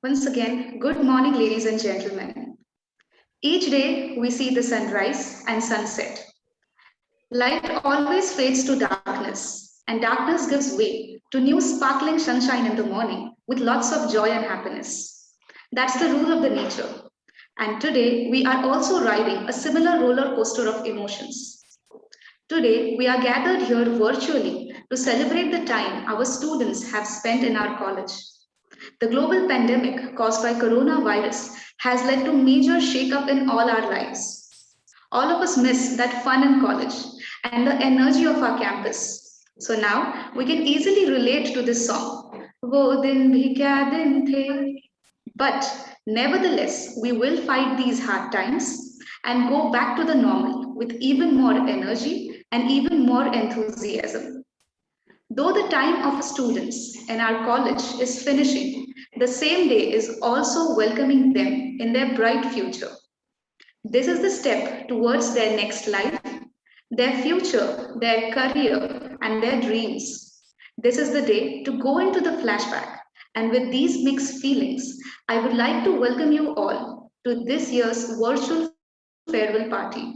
Once again, good morning, ladies and gentlemen. Each day we see the sunrise and sunset. Light always fades to darkness, and darkness gives way to new sparkling sunshine in the morning with lots of joy and happiness. That's the rule of the nature. And today we are also riding a similar roller coaster of emotions. Today we are gathered here virtually to celebrate the time our students have spent in our college. The global pandemic caused by coronavirus has led to major shakeup in all our lives. All of us miss that fun in college and the energy of our campus. So now we can easily relate to this song. वो दिन भी क्या दिन थे. But nevertheless, we will fight these hard times and go back to the normal with even more energy and even more enthusiasm. Though the time of students in our college is finishing, the same day is also welcoming them in their bright future. This is the step towards their next life, their future, their career, and their dreams. This is the day to go into the flashback. And with these mixed feelings, I would like to welcome you all to this year's virtual farewell party.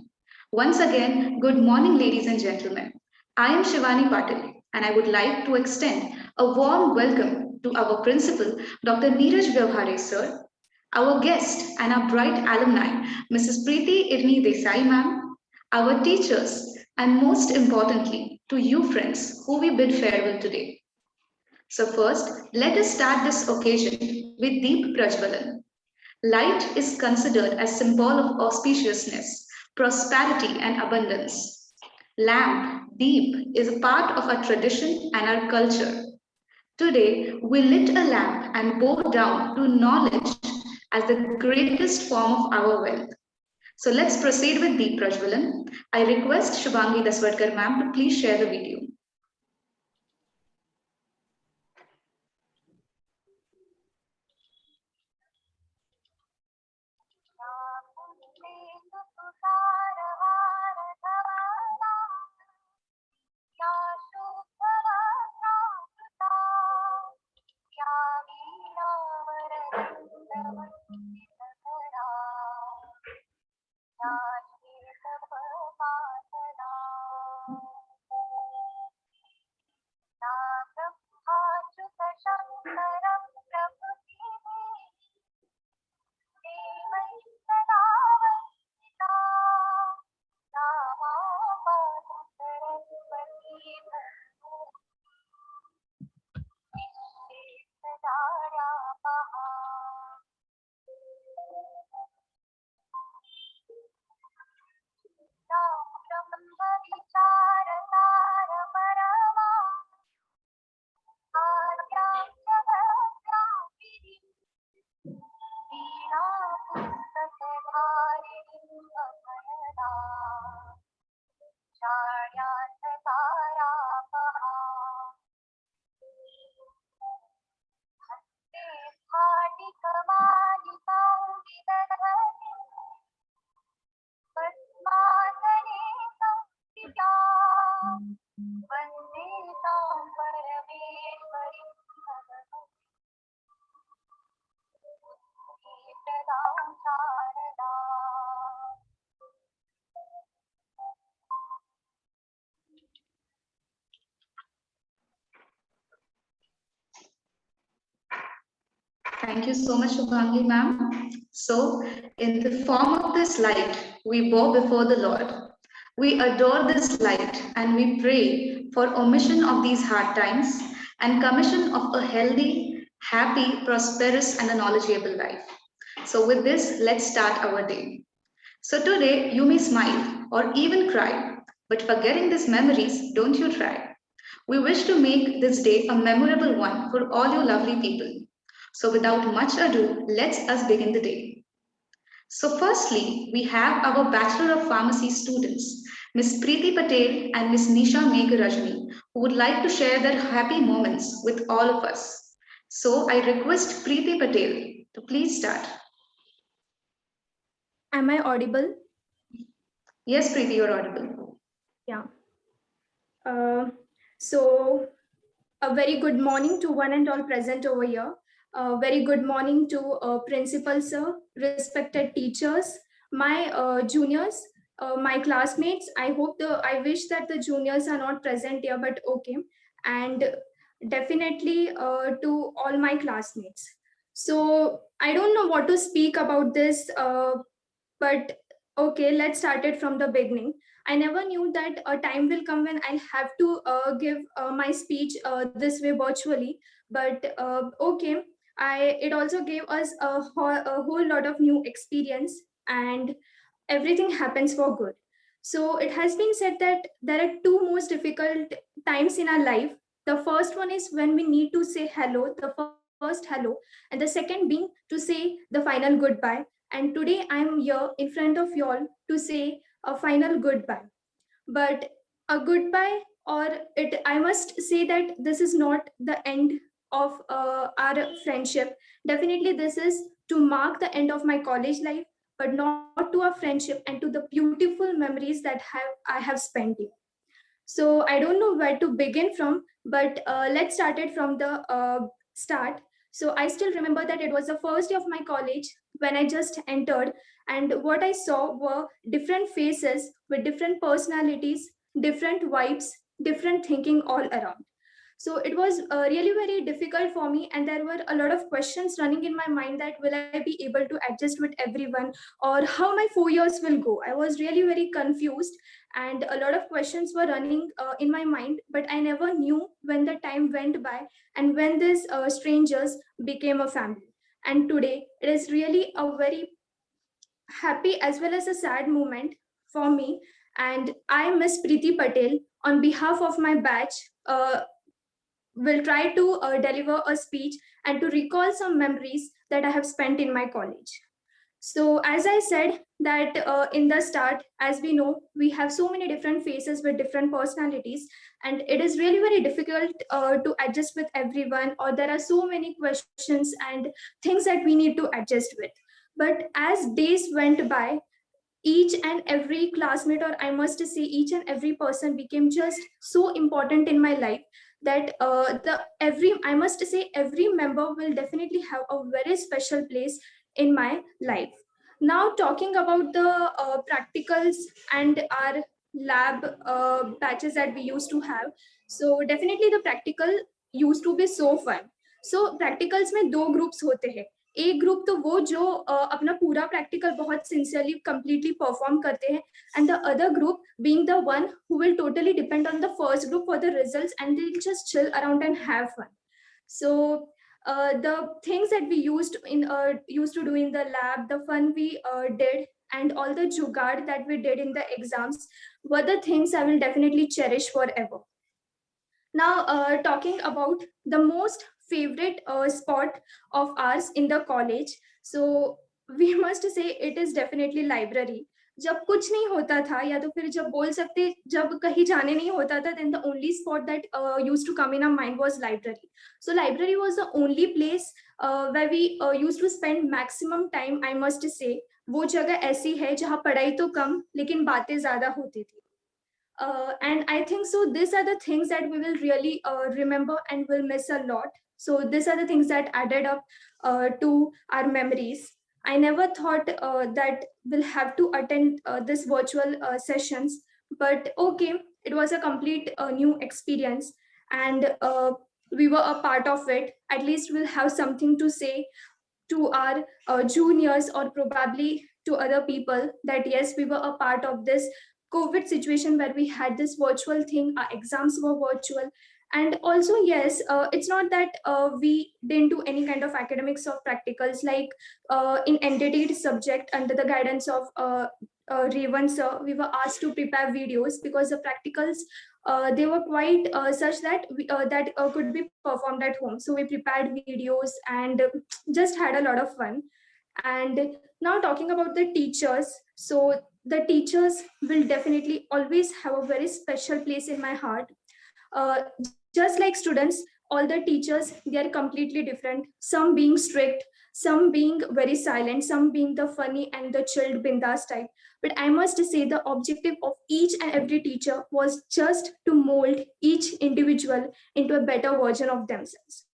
Once again, good morning, ladies and gentlemen. I am Shivani Patil, and I would like to extend a warm welcome to our principal, Dr. Neeraj Vyavhare, sir, our guest and our bright alumni, Mrs. Preeti Irni Desai, ma'am, our teachers, and most importantly, to you friends who we bid farewell today. So first, let us start this occasion with Deep Prajvalan. Light is considered as symbol of auspiciousness, prosperity, and abundance. Lamp, deep, is a part of our tradition and our culture. Today, we lit a lamp and bow down to knowledge as the greatest form of our wealth. So let's proceed with Deep Prajvalan. I request Shubhangi Daswadkar ma'am to please share the video. Thank you so much, Shubhangi ma'am. So, in the form of this light, we bow before the Lord. We adore this light and we pray for omission of these hard times and commission of a healthy, happy, prosperous, and a knowledgeable life. So, with this, let's start our day. So, today you may smile or even cry, but forgetting these memories, don't you try. We wish to make this day a memorable one for all you lovely people. So without much ado, let's us begin the day. So firstly, we have our Bachelor of Pharmacy students, Ms. Preeti Patel and Ms. Nisha Megharajani, who would like to share their happy moments with all of us. So I request Preeti Patel to please start. Am I audible? Yes, Preeti, you're audible. Yeah. So a very good morning to one and all present over here. Very good morning to principal sir, respected teachers, my juniors, my classmates. I wish that the juniors are not present here, but okay. And definitely to all my classmates. So I don't know what to speak about this, but okay, let's start it from the beginning. I never knew that a time will come when I'll have to give my speech this way virtually. But okay, it also gave us a whole lot of new experience, and everything happens for good. So it has been said that there are two most difficult times in our life. The first one is when we need to say hello, the first hello, and the second being to say the final goodbye. And today I'm here in front of you all to say a final goodbye. But a goodbye, or it, I must say that this is not the end of our friendship. Definitely, this is to mark the end of my college life, but not to our friendship and to the beautiful memories that I have spent here. So I don't know where to begin from, but let's start it from the start. So I still remember that it was the first day of my college when I just entered, and what I saw were different faces with different personalities, different vibes, different thinking all around. So it was really very difficult for me, and there were a lot of questions running in my mind that will I be able to adjust with everyone, or how my 4 years will go. I was really very confused, and a lot of questions were running in my mind, but I never knew when the time went by and when these strangers became a family. And today it is really a very happy as well as a sad moment for me. And I, Miss Preeti Patel, on behalf of my batch, will try to deliver a speech and to recall some memories that I have spent in my college. So, as I said, that in the start, as we know, we have so many different faces with different personalities, and it is really very difficult to adjust with everyone, or there are so many questions and things that we need to adjust with. But as days went by, each and every classmate, or I must say each and every person, became just so important in my life that the every I must say every member will definitely have a very special place in my life. Now, talking about the practicals and our lab batches that we used to have, so definitely the practical used to be so fun. So practicals में दो groups होते हैं. एक group तो वो जो अपना पूरा प्रैक्टिकल बहुत सिंसियरली कंप्लीटली परफॉर्म करते हैं, and the other group being the one who will totally depend on the first group for the results, and they'll just chill around and have fun. So the things that we used to do in the lab, the fun we did, and all the jugaad that we did in the exams were the things I will definitely cherish forever. Now, talking about the most favorite spot of ours in the college, so we must say it is definitely library. जब कुछ नहीं होता था, या तो फिर जब बोल सकते जब कहीं जाने नहीं होता था, then the only spot that used to come in our mind was library. So library was the only place where we used to spend maximum time, I must say. वो जगह ऐसी है जहाँ पढ़ाई तो कम लेकिन बातें ज्यादा होती थी. And I think so these are the things that we will really remember and will miss a lot. So these are the things that added up to our memories. I never thought that we'll have to attend this virtual sessions, but okay, it was a complete new experience, and we were a part of it. At least we'll have something to say to our juniors, or probably to other people, that yes, we were a part of this COVID situation where we had this virtual thing, our exams were virtual. And also, yes, it's not that we didn't do any kind of academics or practicals, like in entities subject under the guidance of Revan sir, we were asked to prepare videos because the practicals they were quite such that could be performed at home. So we prepared videos and just had a lot of fun. And now, talking about the teachers, so the teachers will definitely always have a very special place in my heart. Just like students, all the teachers, they are completely different. Some being strict, some being very silent, some being the funny and the chilled bindas type. But I must say the objective of each and every teacher was just to mold each individual into a better version of themselves.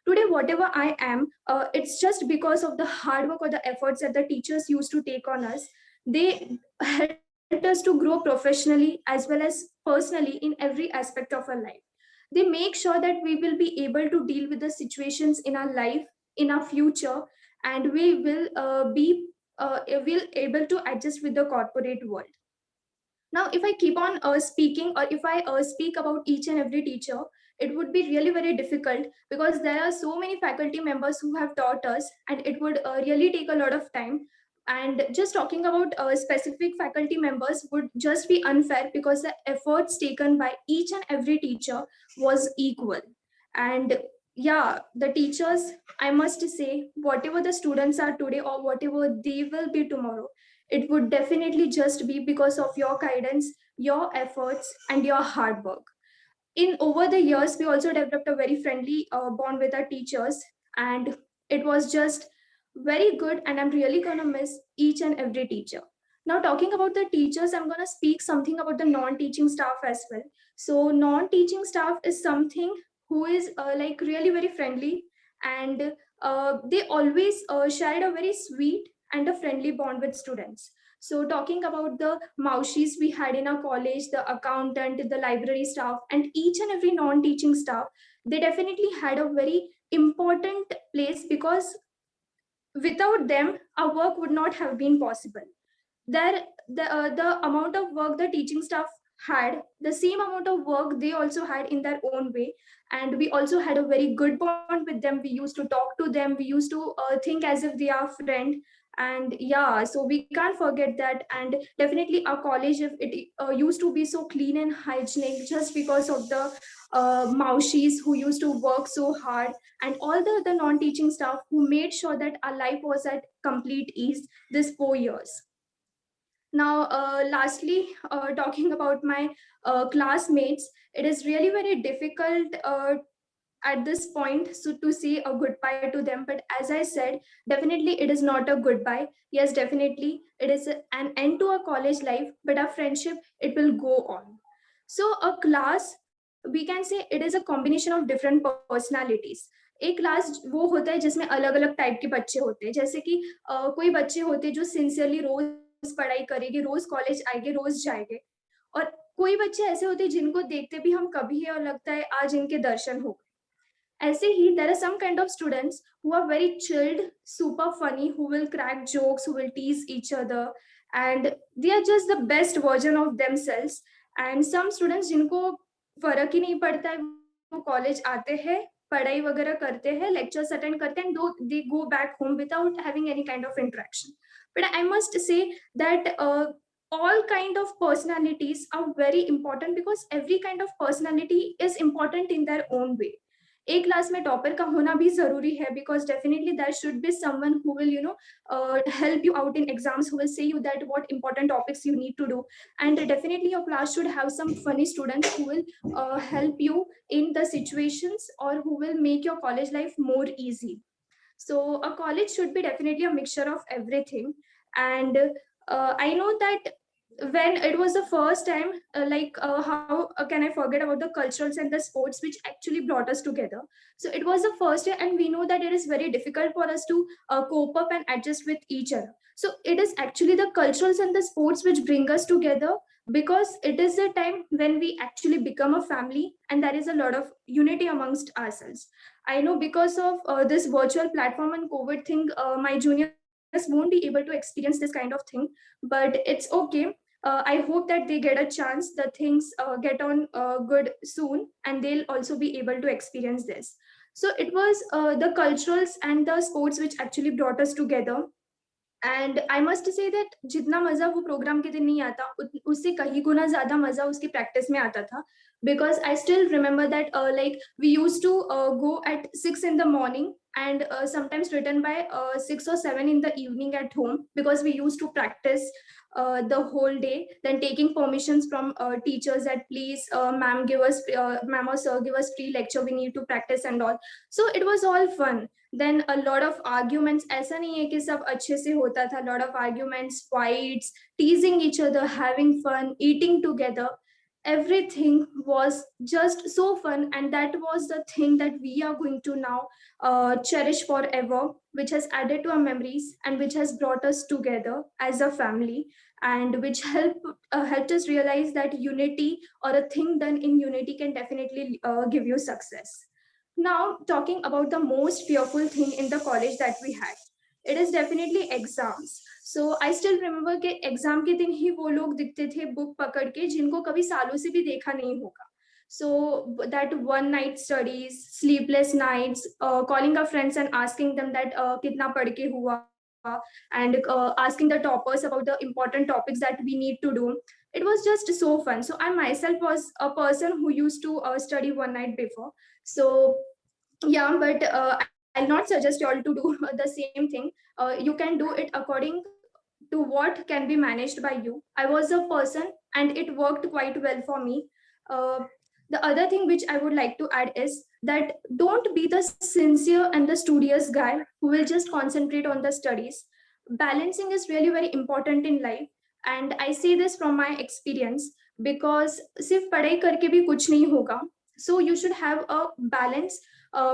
Today, whatever I am, it's just because of the hard work or the efforts that the teachers used to take on us. They helped us to grow professionally as well as personally in every aspect of our life. They make sure that we will be able to deal with the situations in our life, in our future, and we will able to adjust with the corporate world. Now, if I keep on speaking, or if I speak about each and every teacher, it would be really very difficult because there are so many faculty members who have taught us, and it would really take a lot of time. And just talking about specific faculty members would just be unfair because the efforts taken by each and every teacher was equal. And yeah, the teachers, I must say, whatever the students are today or whatever they will be tomorrow, it would definitely just be because of your guidance, your efforts, and your hard work. In over the years, we also developed a very friendly bond with our teachers, and it was just very good. And I'm really gonna miss each and every teacher. Now, talking about the teachers, I'm gonna speak something about the non-teaching staff as well. So, non-teaching staff is something who is like really very friendly, and they always shared a very sweet and a friendly bond with students. So, talking about the maushis we had in our college, the accountant, the library staff, and each and every non teaching staff, they definitely had a very important place because without them, our work would not have been possible. The amount of work the teaching staff had, the same amount of work they also had in their own way. And we also had a very good bond with them. We used to talk to them. We used to think as if they are friend. And yeah, so we can't forget that. And definitely our college, if it used to be so clean and hygienic just because of the maushis who used to work so hard, and all the non-teaching staff who made sure that our life was at complete ease this 4 years. Now, lastly, talking about my classmates, it is really very difficult at this point so to say a goodbye to them. But as I said, definitely it is not a goodbye. Yes, definitely it is an end to our college life, but our friendship, it will go on. So a class, we can say it is a combination of different personalities. एक class वो होता है जिसमें अलग अलग type के बच्चे होते हैं, जैसे कि कोई बच्चे होते हैं जो सिंसियरली रोज पढ़ाई करेंगे, रोज कॉलेज आएंगे, रोज जाएंगे, और कोई बच्चे ऐसे होते हैं जिनको देखते भी हम कभी है और लगता है आज इनके दर्शन हो गए. ऐसे ही there are some kind of students who are very chilled, super funny, who will crack jokes, who will tease each other, and they are just the best version of themselves. And some students जिनको फर्क ही नहीं पड़ता है, वो college आते हैं, पढ़ाई वगैरह करते हैं, lectures attend करते हैं, and they go back home without having any kind of interaction. But I must say that all kind of personalities are very important because every kind of personality is important in their own way. एक class में topper का होना भी जरूरी है because definitely there should be someone who will help you out in exams, who will say you that what important topics you need to do. And definitely your class should have some funny students who will help you in the situations, or who will make your college life more easy. So a college should be definitely a mixture of everything. And I know that when it was the first time, how can I forget about the culturals and the sports which actually brought us together. So it was the first year, and we know that it is very difficult for us to cope up and adjust with each other. So it is actually the culturals and the sports which bring us together, because it is the time when we actually become a family, and there is a lot of unity amongst ourselves. I know because of this virtual platform and COVID thing, my juniors won't be able to experience this kind of thing, but it's okay. I hope that they get a chance, the things get on good soon, and they'll also be able to experience this. So it was the culturals and the sports which actually brought us together. And I must say that जितना मजा वो programme के दिन नहीं आता, उससे कहीं गुना ज्यादा मजा उसकी प्रैक्टिस में आता था. Because I still remember that like we use to go at 6 in the morning, and sometimes return by 6 or 7 in the evening at home, because we used to practice the whole day, then taking permissions from teachers that please ma'am give us ma'am or sir give us free lecture, we need to practice and all. So it was all fun. Then a lot of arguments, ऐसा नहीं है कि सब अच्छे से होता था. Lot of arguments, fights, teasing each other, having fun, eating together. everything was just so fun, and that was the thing that we are going to now cherish forever, which has added to our memories and which has brought us together as a family, and which helped us realize that unity, or a thing done in unity, can definitely give you success. Now, talking about the most fearful thing in the college that we had, it is definitely exams. So I still remember कि exam के दिन ही वो लोग दिखते थे book पकड़ के जिनको कभी सालों से भी देखा नहीं होगा. So that one night studies, sleepless nights, calling our friends and asking them that कितना पढ़ के हुआ, and asking the toppers about the important topics that we need to do. It was just so fun. So I myself was a person who used to study one night before. So yeah, but I'll not suggest you all to do the same thing. You can do it according to what can be managed by you. I was a person and it worked quite well for me. uh, the other thing which I would like to add is that don't be the sincere and the studious guy who will just concentrate on the studies. Balancing is really very important in life, and I say this from my experience, because सिर्फ पढ़ाई करके भी कुछ नहीं होगा. So you should have a balance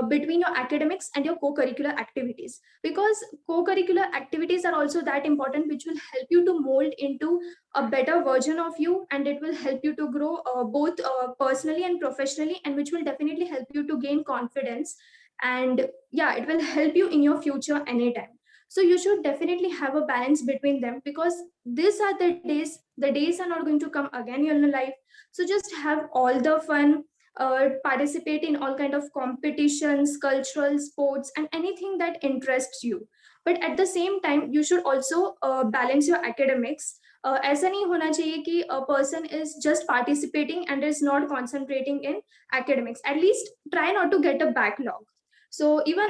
between your academics and your co-curricular activities, because co-curricular activities are also that important, which will help you to mold into a better version of you, and it will help you to grow both personally and professionally, and which will definitely help you to gain confidence. And yeah, it will help you in your future anytime. So you should definitely have a balance between them, because these are the days are not going to come again in your life. So just have all the fun, participate in all kind of competitions, cultural sports, and anything that interests you. But at the same time, you should also balance your academics. ऐसा नहीं होना चाहिए कि a person is just participating and is not concentrating in academics. At least try not to get a backlog. So even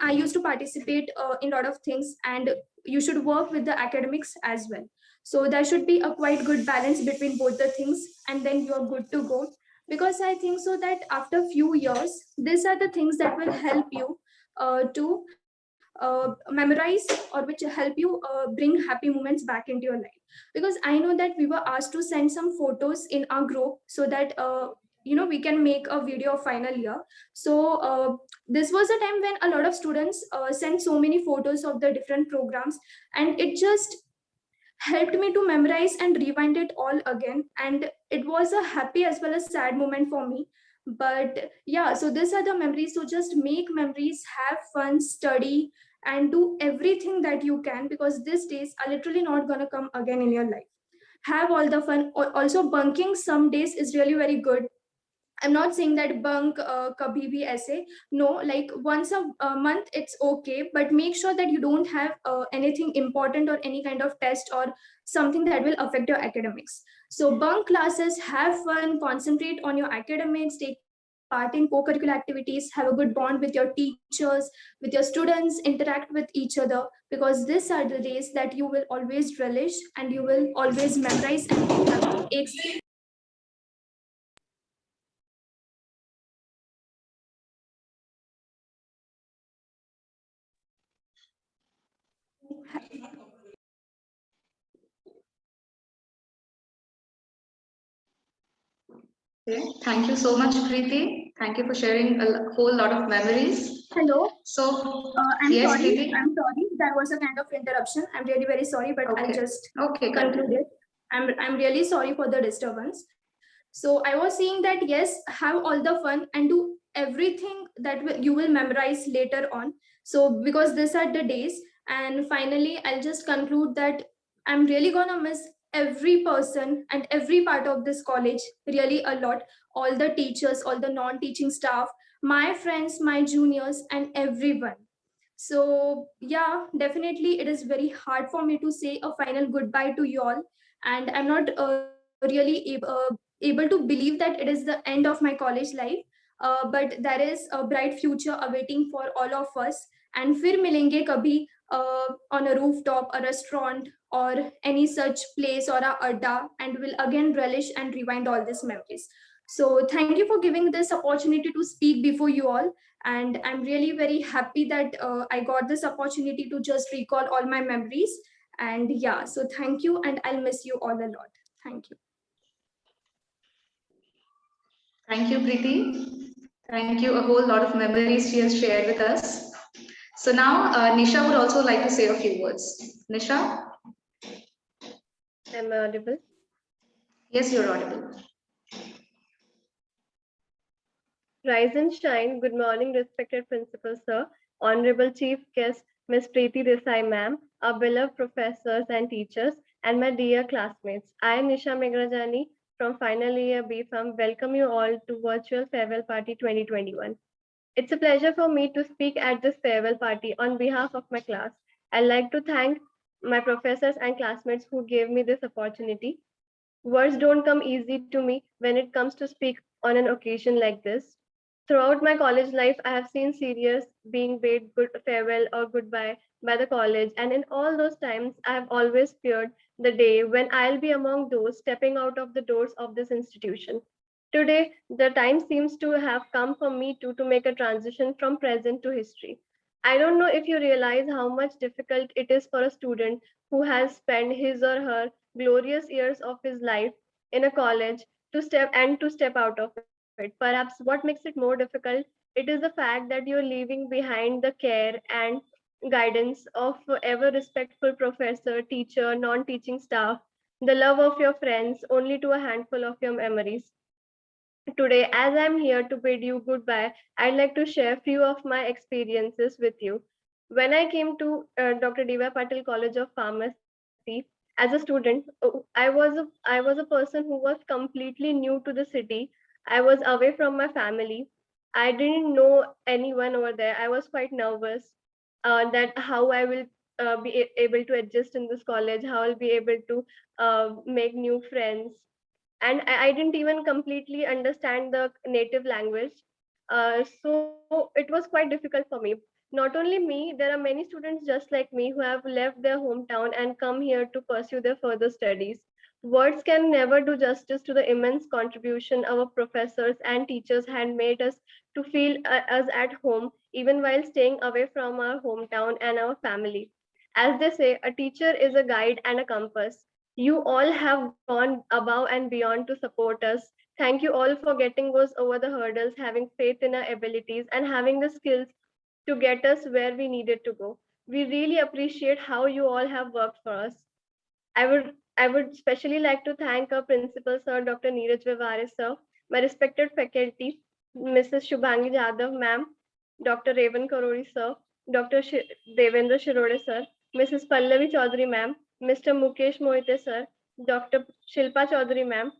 I used to participate in a lot of things, and you should work with the academics as well. So there should be a quite good balance between both the things, and then you're good to go. Because I think so that after few years, these are the things that will help you to memorize, or which help you bring happy moments back into your life. Because I know that we were asked to send some photos in our group, so that we can make a video of final year. So this was a time when a lot of students sent so many photos of the different programs, and it just helped me to memorize and rewind it all again, and it was a happy as well as sad moment for me. But yeah, so these are the memories. So just make memories, have fun, study, and do everything that you can, because these days are literally not going to come again in your life. Have all the fun. Also, bunking some days is really very good. I'm not saying that bunk kabhi bhi aise. No, like once a month it's okay, but make sure that you don't have anything important or any kind of test or something that will affect your academics. So bunk classes, have fun, concentrate on your academics, take part in co-curricular activities, have a good bond with your teachers, with your students, interact with each other, because these are the days that you will always relish and you will always memorize and have. Okay. Thank you so much, Preeti. Thank you for sharing a whole lot of memories. Hello. So, I'm yes, sorry. Preeti. I'm sorry. There was a kind of interruption. I'm really very sorry, but I'll Okay. just Okay, conclude it. I'm really sorry for the disturbance. So I was saying that yes, have all the fun and do everything that you will memorize later on. So because these are the days, and finally I'll just conclude that I'm really gonna miss every person and every part of this college really a lot. All the teachers, all the non-teaching staff, my friends, my juniors, and everyone. So yeah, definitely it is very hard for me to say a final goodbye to you all, and I'm not really able to believe that it is the end of my college life. But there is a bright future awaiting for all of us. And फिर मिलेंगे कभी on a rooftop, a restaurant, or any such place or a adda, and will again relish and rewind all these memories. So thank you for giving this opportunity to speak before you all, and I'm really very happy that I got this opportunity to just recall all my memories. And yeah, so thank you, and I'll miss you all a lot. Thank you. Thank you, Preeti. Thank you. A whole lot of memories she has shared with us. So now, Nisha would also like to say a few words. Nisha? Am I audible? Yes, you're audible. Rise and shine. Good morning, respected Principal Sir, Honorable Chief Guest, Ms. Preeti Desai Ma'am, our beloved professors and teachers, and my dear classmates. I am Nisha Megrajani from Final Year B Farm. Welcome you all to Virtual Farewell Party 2021. It's a pleasure for me to speak at this farewell party on behalf of my class. I'd like to thank my professors and classmates who gave me this opportunity. Words don't come easy to me when it comes to speak on an occasion like this. Throughout my college life, I have seen seniors being bade good farewell or goodbye by the college, and in all those times, I have always feared the day when I'll be among those stepping out of the doors of this institution. Today, the time seems to have come for me to make a transition from present to history. I don't know if you realize how much difficult it is for a student who has spent his or her glorious years of his life in a college to step out of it. Perhaps what makes it more difficult, it is the fact that you're leaving behind the care and guidance of ever respectful professor, teacher, non-teaching staff, the love of your friends, only to a handful of your memories. Today, as I'm here to bid you goodbye, I'd like to share a few of my experiences with you. When I came to Dr. Diva Patil College of Pharmacy as a student, I was a person who was completely new to the city. I was away from my family. I didn't know anyone over there. I was quite nervous that how I will able to adjust in this college, how I'll be able to make new friends, and I didn't even completely understand the native language. So it was quite difficult for me. Not only me, there are many students just like me who have left their hometown and come here to pursue their further studies. Words can never do justice to the immense contribution our professors and teachers had made us to feel us at home, even while staying away from our hometown and our family. As they say, a teacher is a guide and a compass. You all have gone above and beyond to support us. Thank you all for getting us over the hurdles, having faith in our abilities, and having the skills to get us where we needed to go. We really appreciate how you all have worked for us. I would especially like to thank our principal, Sir Dr. Neeraj Vivare, sir, my respected faculty, Mrs. Shubhangi Jadhav, ma'am, Dr. Revan Karori, sir, Dr. Devendra Shirode, sir, Mrs. Pallavi Chaudhary, ma'am, Mr. Mukesh Mohite, sir, Dr. Shilpa Chaudhary, ma'am,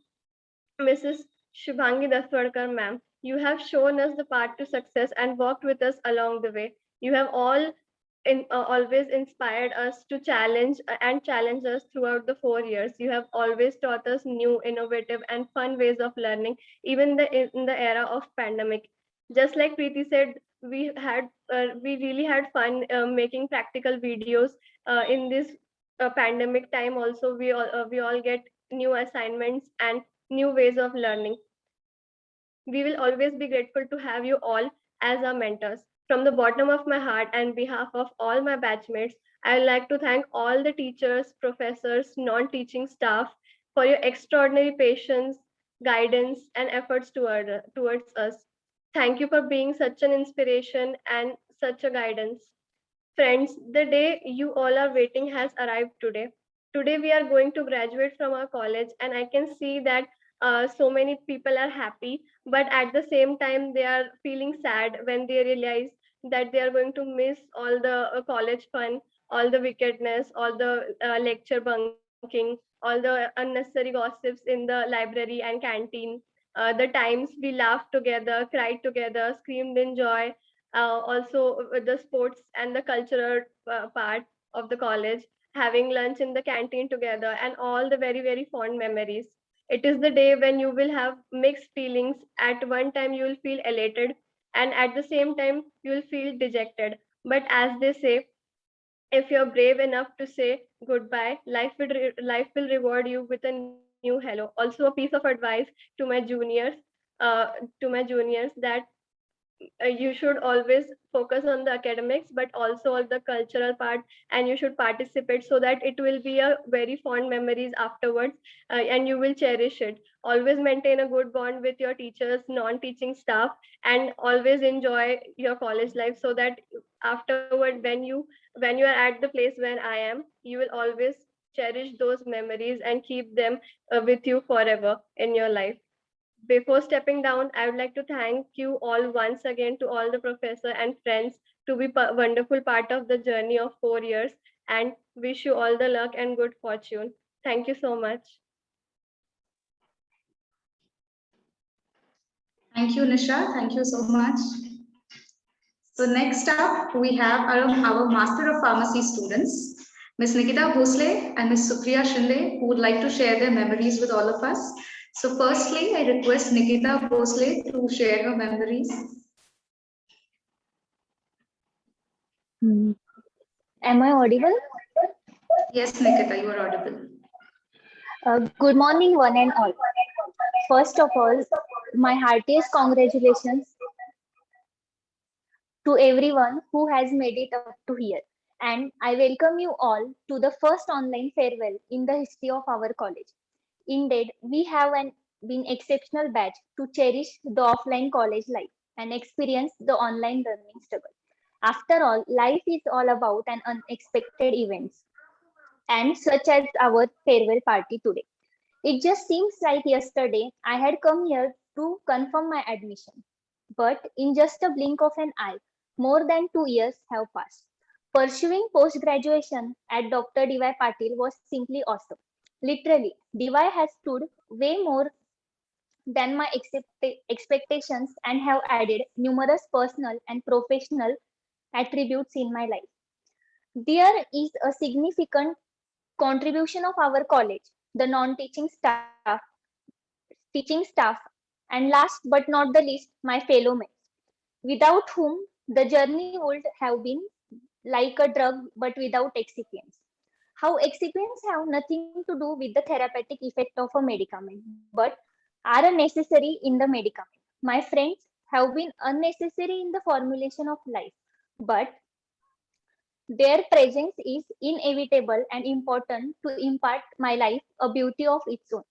Mrs. Shubhangi Daswadkar, ma'am. You have shown us the path to success and walked with us along the way. You have always inspired us to challenge us throughout the 4 years. You have always taught us new, innovative, and fun ways of learning, even in the era of pandemic. Just like Preeti said, we really had fun making practical videos in this pandemic time. Also, we all get new assignments and new ways of learning. We will always be grateful to have you all as our mentors. From the bottom of my heart and behalf of all my batchmates, I would like to thank all the teachers, professors, non-teaching staff for your extraordinary patience, guidance, and efforts towards us. Thank you for being such an inspiration and such a guidance. Friends, the day you all are waiting has arrived today. Today, we are going to graduate from our college, and I can see that so many people are happy, but at the same time, they are feeling sad when they realize that they are going to miss all the college fun, all the wickedness, all the lecture bunking, all the unnecessary gossips in the library and canteen, the times we laughed together, cried together, screamed in joy, also with the sports and the cultural part of the college, having lunch in the canteen together, and all the very, very fond memories. It is the day when you will have mixed feelings. At one time, you will feel elated, and at the same time, you will feel dejected. But as they say, if you're brave enough to say goodbye, life will reward you with a new hello. Also, a piece of advice to my juniors, that you should always focus on the academics, but also on the cultural part, and you should participate so that it will be a very fond memories afterwards, and you will cherish it. Always maintain a good bond with your teachers, non-teaching staff, and always enjoy your college life, so that afterward, when you are at the place where I am, you will always cherish those memories and keep them with you forever in your life. Before stepping down, I would like to thank you all once again, to all the professor and friends, to be wonderful part of the journey of 4 years, and wish you all the luck and good fortune. Thank you so much. Thank you, Nisha. Thank you so much. So next up, we have our Master of Pharmacy students, Ms. Nikita Bhosle and Ms. Supriya Shinde, who would like to share their memories with all of us. So firstly, I request Nikita Bhosle to share her memories. Am I audible? Yes, Nikita, you are audible. Good morning, one and all. First of all, my heartiest congratulations to everyone who has made it up to here. And I welcome you all to the first online farewell in the history of our college. Indeed, we have been exceptional batch to cherish the offline college life and experience the online learning struggle. After all, life is all about an unexpected events, and such as our farewell party today. It just seems like yesterday I had come here to confirm my admission. But in just a blink of an eye, more than 2 years have passed. Pursuing post graduation at Dr. D.Y. Patil was simply awesome. Literally, D.Y. has stood way more than my expectations and have added numerous personal and professional attributes in my life. There is a significant contribution of our college, the non-teaching staff, teaching staff, and last but not the least, my fellow mates, without whom the journey would have been like a drug but without excipients. How excipients have nothing to do with the therapeutic effect of a medicament, but are necessary in the medicament. My friends have been unnecessary in the formulation of life, but their presence is inevitable and important to impart my life a beauty of its own.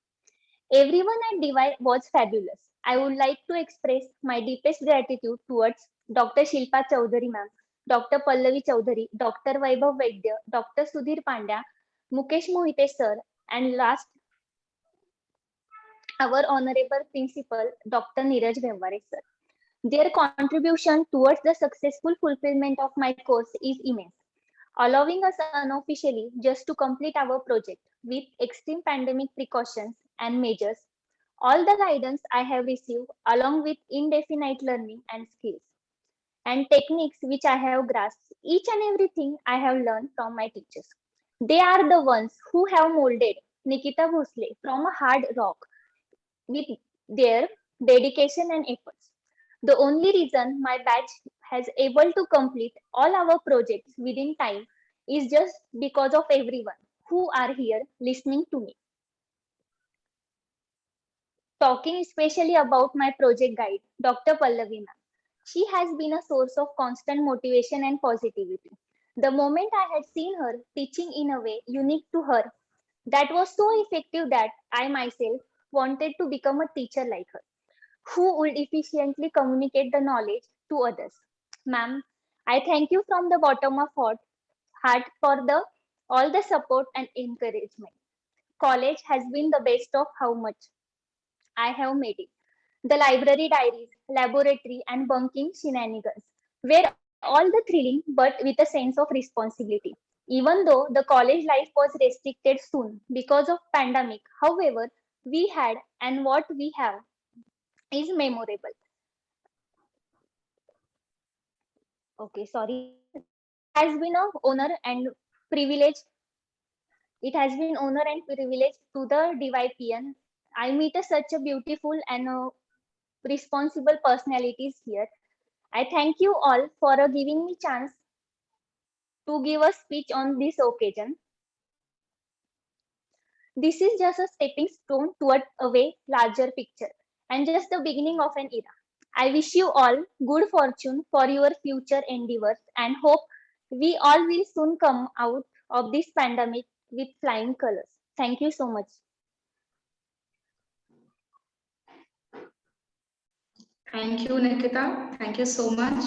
Everyone at DY was fabulous. I would like to express my deepest gratitude towards Dr. Shilpa Chaudhary ma'am, Dr. Pallavi Chaudhary, Dr. Vaibhav Vaidya, Dr. Sudhir Pandya, Mukesh Mohite sir, and last, our honorable principal, Dr. Neeraj Bhemware sir. Their contribution towards the successful fulfillment of my course is immense, allowing us unofficially just to complete our project with extreme pandemic precautions and measures. All the guidance I have received, along with indefinite learning and skills and techniques which I have grasped, each and everything I have learned from my teachers. They are the ones who have molded Nikita Bhosle from a hard rock with their dedication and efforts. The only reason my batch has able to complete all our projects within time is just because of everyone who are here listening to me. Talking especially about my project guide, Dr. Pallavi ma'am. She has been a source of constant motivation and positivity. The moment I had seen her teaching in a way unique to her, that was so effective that I myself wanted to become a teacher like her, who would efficiently communicate the knowledge to others. Ma'am, I thank you from the bottom of heart for the all the support and encouragement. College has been the best of how much I have made it. The library diaries, laboratory, and bunking shenanigans were all the thrilling but with a sense of responsibility. Even though the college life was restricted soon because of pandemic, however, we had and what we have is memorable. Okay, sorry. Has been a honor and privilege. It has been honor and privilege to the DYPN. I meet such a beautiful and responsible personalities here. I thank you all for giving me chance to give a speech on this occasion. This is just a stepping stone toward a way larger picture and just the beginning of an era. I wish you all good fortune for your future endeavors and hope we all will soon come out of this pandemic with flying colors. Thank you so much. Thank you, Nikita. Thank you so much.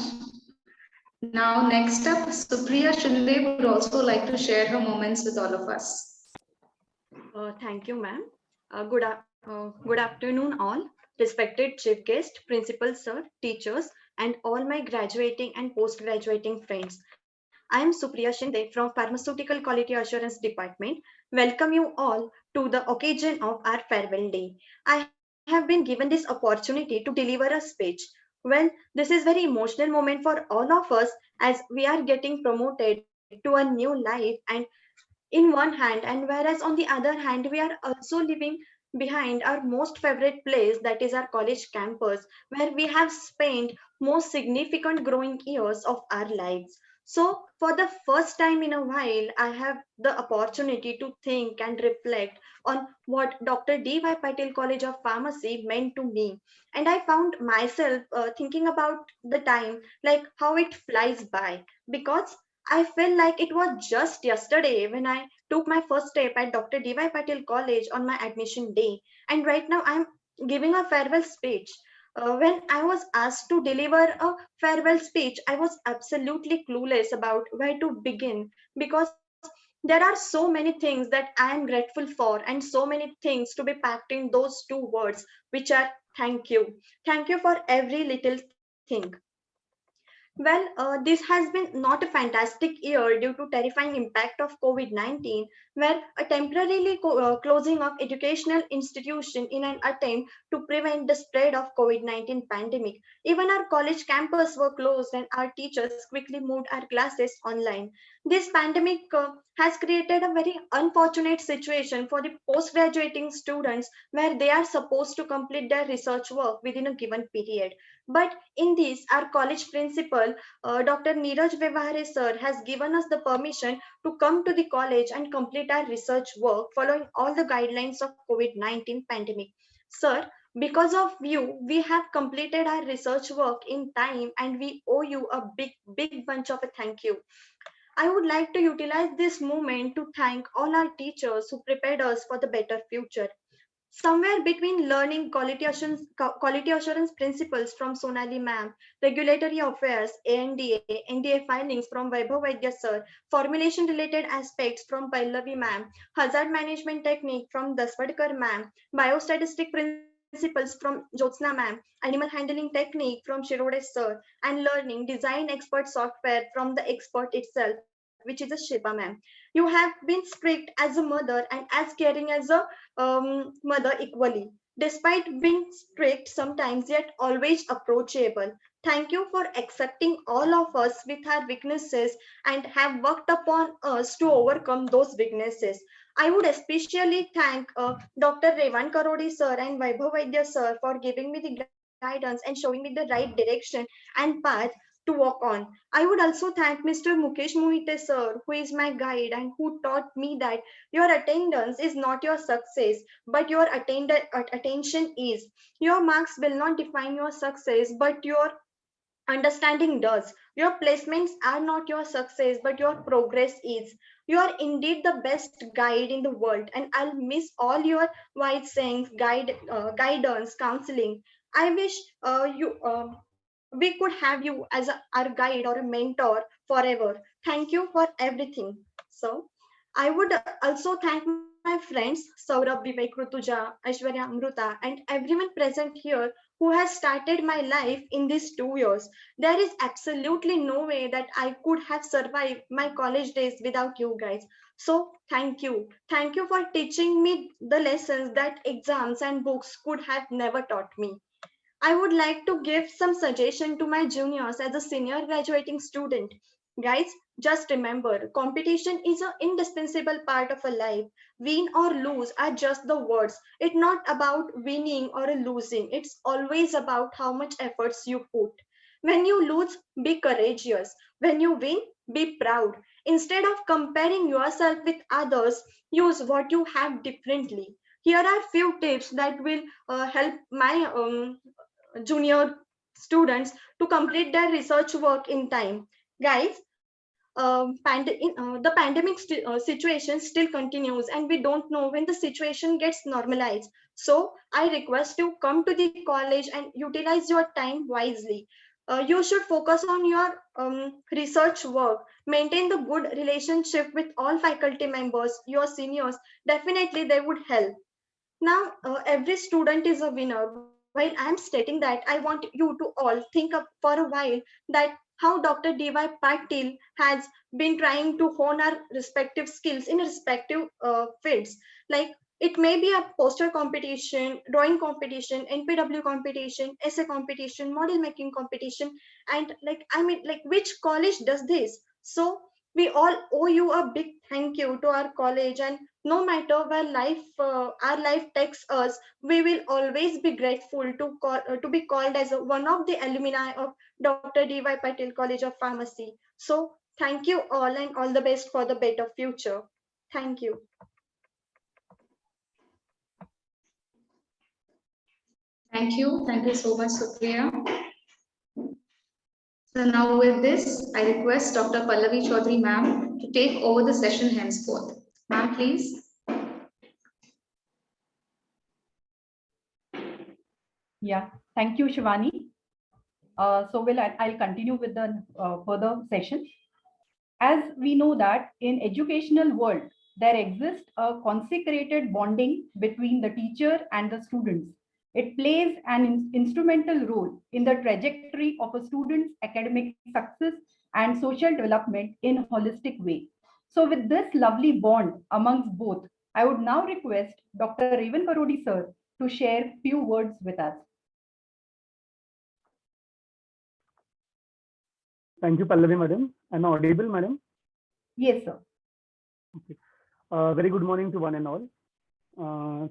Now, next up, Supriya Shinde would also like to share her moments with all of us. Thank you, ma'am. Good afternoon, all. Respected chief guest, principal sir, teachers, and all my graduating and post-graduating friends. I am Supriya Shinde from Pharmaceutical Quality Assurance Department. Welcome you all to the occasion of our farewell day. I have been given this opportunity to deliver a speech. Well, this is very emotional moment for all of us as we are getting promoted to a new life and in one hand, and whereas on the other hand we are also leaving behind our most favorite place, that is our college campus, where we have spent most significant growing years of our lives. So for the first time in a while I have the opportunity to think and reflect on what Dr. D.Y. Patil College of Pharmacy meant to me, and I found myself thinking about the time, like how it flies by, because I feel like it was just yesterday when I took my first step at Dr. D.Y. Patil College on my admission day. And right now I'm giving a farewell speech. When I was asked to deliver a farewell speech, I was absolutely clueless about where to begin, because there are so many things that I am grateful for and so many things to be packed in those two words, which are thank you. Thank you for every little thing. Well, this has been not a fantastic year due to terrifying impact of COVID-19, where a temporarily closing of educational institution in an attempt to prevent the spread of COVID-19 pandemic. Even our college campus were closed and our teachers quickly moved our classes online. This pandemic has created a very unfortunate situation for the post-graduating students, where they are supposed to complete their research work within a given period. But in this, our college principal, Dr. Neeraj Vivare sir, has given us the permission to come to the college and complete our research work following all the guidelines of COVID-19 pandemic. Sir, because of you, we have completed our research work in time and we owe you a big bunch of a thank you. I would like to utilize this moment to thank all our teachers who prepared us for the better future. Somewhere between learning quality assurance principles from Sonali ma'am, regulatory affairs, NDA filings from Vaibhav Vaidya sir, formulation related aspects from Pallavi ma'am, hazard management technique from Daswadkar ma'am, biostatistic principles from Jyotsna ma'am, animal handling technique from Shirode sir, and learning design expert software from the expert itself, which is a Shiba ma'am. You have been strict as a mother and as caring as a mother equally, despite being strict sometimes, yet always approachable. Thank you for accepting all of us with our weaknesses and have worked upon us to overcome those weaknesses. I would especially thank Dr. Revan Karodi sir and Vaibhav Vaidya sir for giving me the guidance and showing me the right direction and path to walk on. I would also thank Mr. Mukesh Mohite sir, who is my guide and who taught me that your attendance is not your success, but your attention is. Your marks will not define your success, but your understanding does. Your placements are not your success, but your progress is. You are indeed the best guide in the world, and I'll miss all your wise sayings, guidance, counseling. I wish we could have you as our guide or a mentor forever. Thank you for everything. So, I would also thank my friends Saurabh, Vivek, Rutuja, Aishwarya, Amruta, and everyone present here who has started my life in these 2 years. There is absolutely no way that I could have survived my college days without you guys. So, thank you. Thank you for teaching me the lessons that exams and books could have never taught me. I would like to give some suggestion to my juniors as a senior graduating student. Guys, just remember, competition is an indispensable part of a life. Win or lose are just the words. It's not about winning or losing. It's always about how much efforts you put. When you lose, be courageous. When you win, be proud. Instead of comparing yourself with others, use what you have differently. Here are few tips that will help my junior students to complete their research work in time. Guys, the pandemic situation still continues, and we don't know when the situation gets normalized. So I request you come to the college and utilize your time wisely. You should focus on your research work, maintain the good relationship with all faculty members, your seniors. Definitely they would help. Now, every student is a winner. While I'm stating that, I want you to all think up for a while that how Dr. D.Y. Patil has been trying to hone our respective skills in respective fields. Like it may be a poster competition, drawing competition, NPW competition, essay competition, model making competition, and like I mean, like which college does this? So we all owe you a big thank you to our college, and no matter where our life takes us, we will always be grateful to be called as one of the alumni of Dr. D.Y. Patil College of Pharmacy. So thank you all, and all the best for the better future. Thank you. Thank you. Thank you so much, Supriya. So now with this, I request Dr. Pallavi Chaudhary ma'am to take over the session henceforth. Ma'am, please. Yeah, thank you, Shivani. I'll continue with the further session. As we know that in educational world, there exists a consecrated bonding between the teacher and the students. It plays an instrumental role in the trajectory of a student's academic success and social development in a holistic way. So with this lovely bond amongst both, I would now request Dr. Revan Parodi sir to share few words with us. Thank you, Pallavi madam. Am I audible, madam? Yes, sir. Okay. Very good morning to one and all.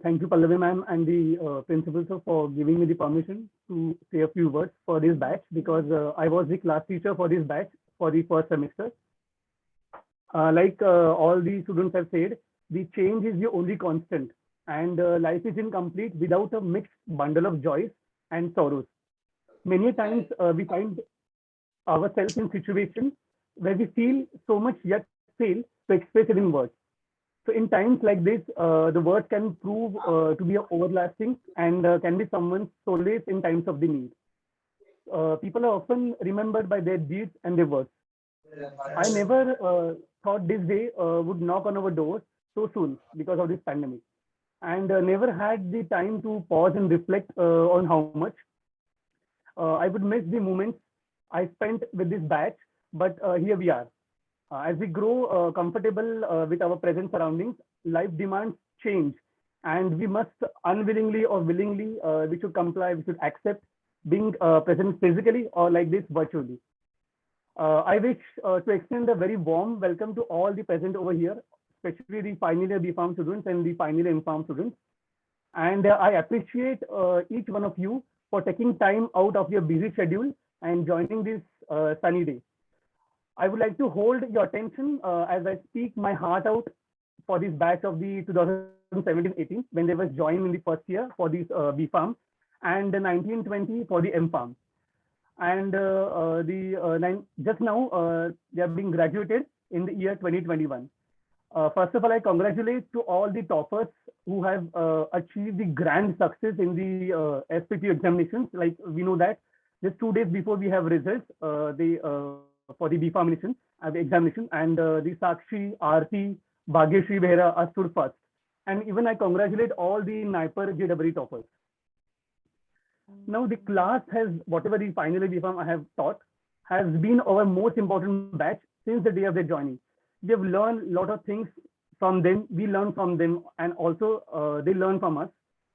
Thank you, Pallavi ma'am and the principal sir for giving me the permission to say a few words for this batch, because I was the class teacher for this batch for the first semester. Like all the students have said, the change is the only constant, and life is incomplete without a mixed bundle of joys and sorrows. Many times we find ourselves in situations where we feel so much yet fail to express it in words. So in times like this, the words can prove to be everlasting and can be someone's solace in times of the need. People are often remembered by their deeds and their words. I never thought this day would knock on our doors so soon because of this pandemic, and never had the time to pause and reflect on how much I would miss the moments I spent with this batch, but here we are. As we grow comfortable with our present surroundings, life demands change, and we must unwillingly or willingly, we should comply, we should accept being present physically or like this virtually. I wish to extend a very warm welcome to all the present over here, especially the final year BPharm students and the final year MPharm students. And I appreciate each one of you for taking time out of your busy schedule and joining this sunny day. I would like to hold your attention as I speak my heart out for this batch of the 2017-18 when they were joined in the first year for this BPharm, and the 19-20 for the MPharm. And just now they are being graduated in the year 2021. First of all, I congratulate to all the toppers who have achieved the grand success in the SPT examinations. Like we know that just 2 days before we have results, for the BPharm examination, and the Sakshi, Aarti, Bhagyashree Behera are stood first. And even I congratulate all the NIPER JEE toppers. Now the class has, whatever the final BPharm I have taught, has been our most important batch since the day of their joining. We have learned a lot of things from them, we learn from them, and also they learn from us.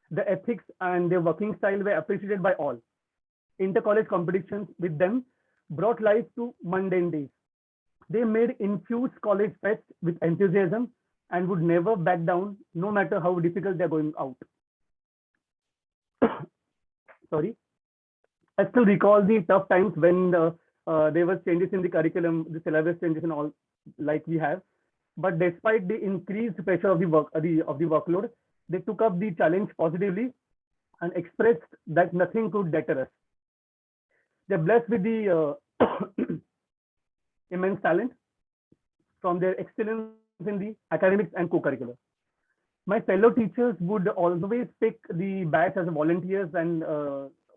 The ethics and their working style were appreciated by all. Inter-college competitions with them brought life to mundane days. They made infused college fest with enthusiasm and would never back down, no matter how difficult they're going out. Sorry. I still recall the tough times when there were changes in the curriculum, the syllabus changes and all like we have. But despite the increased pressure of the workload, they took up the challenge positively and expressed that nothing could deter us. They're blessed with the immense talent from their excellence in the academics and co-curricular. My fellow teachers would always pick the batch as volunteers and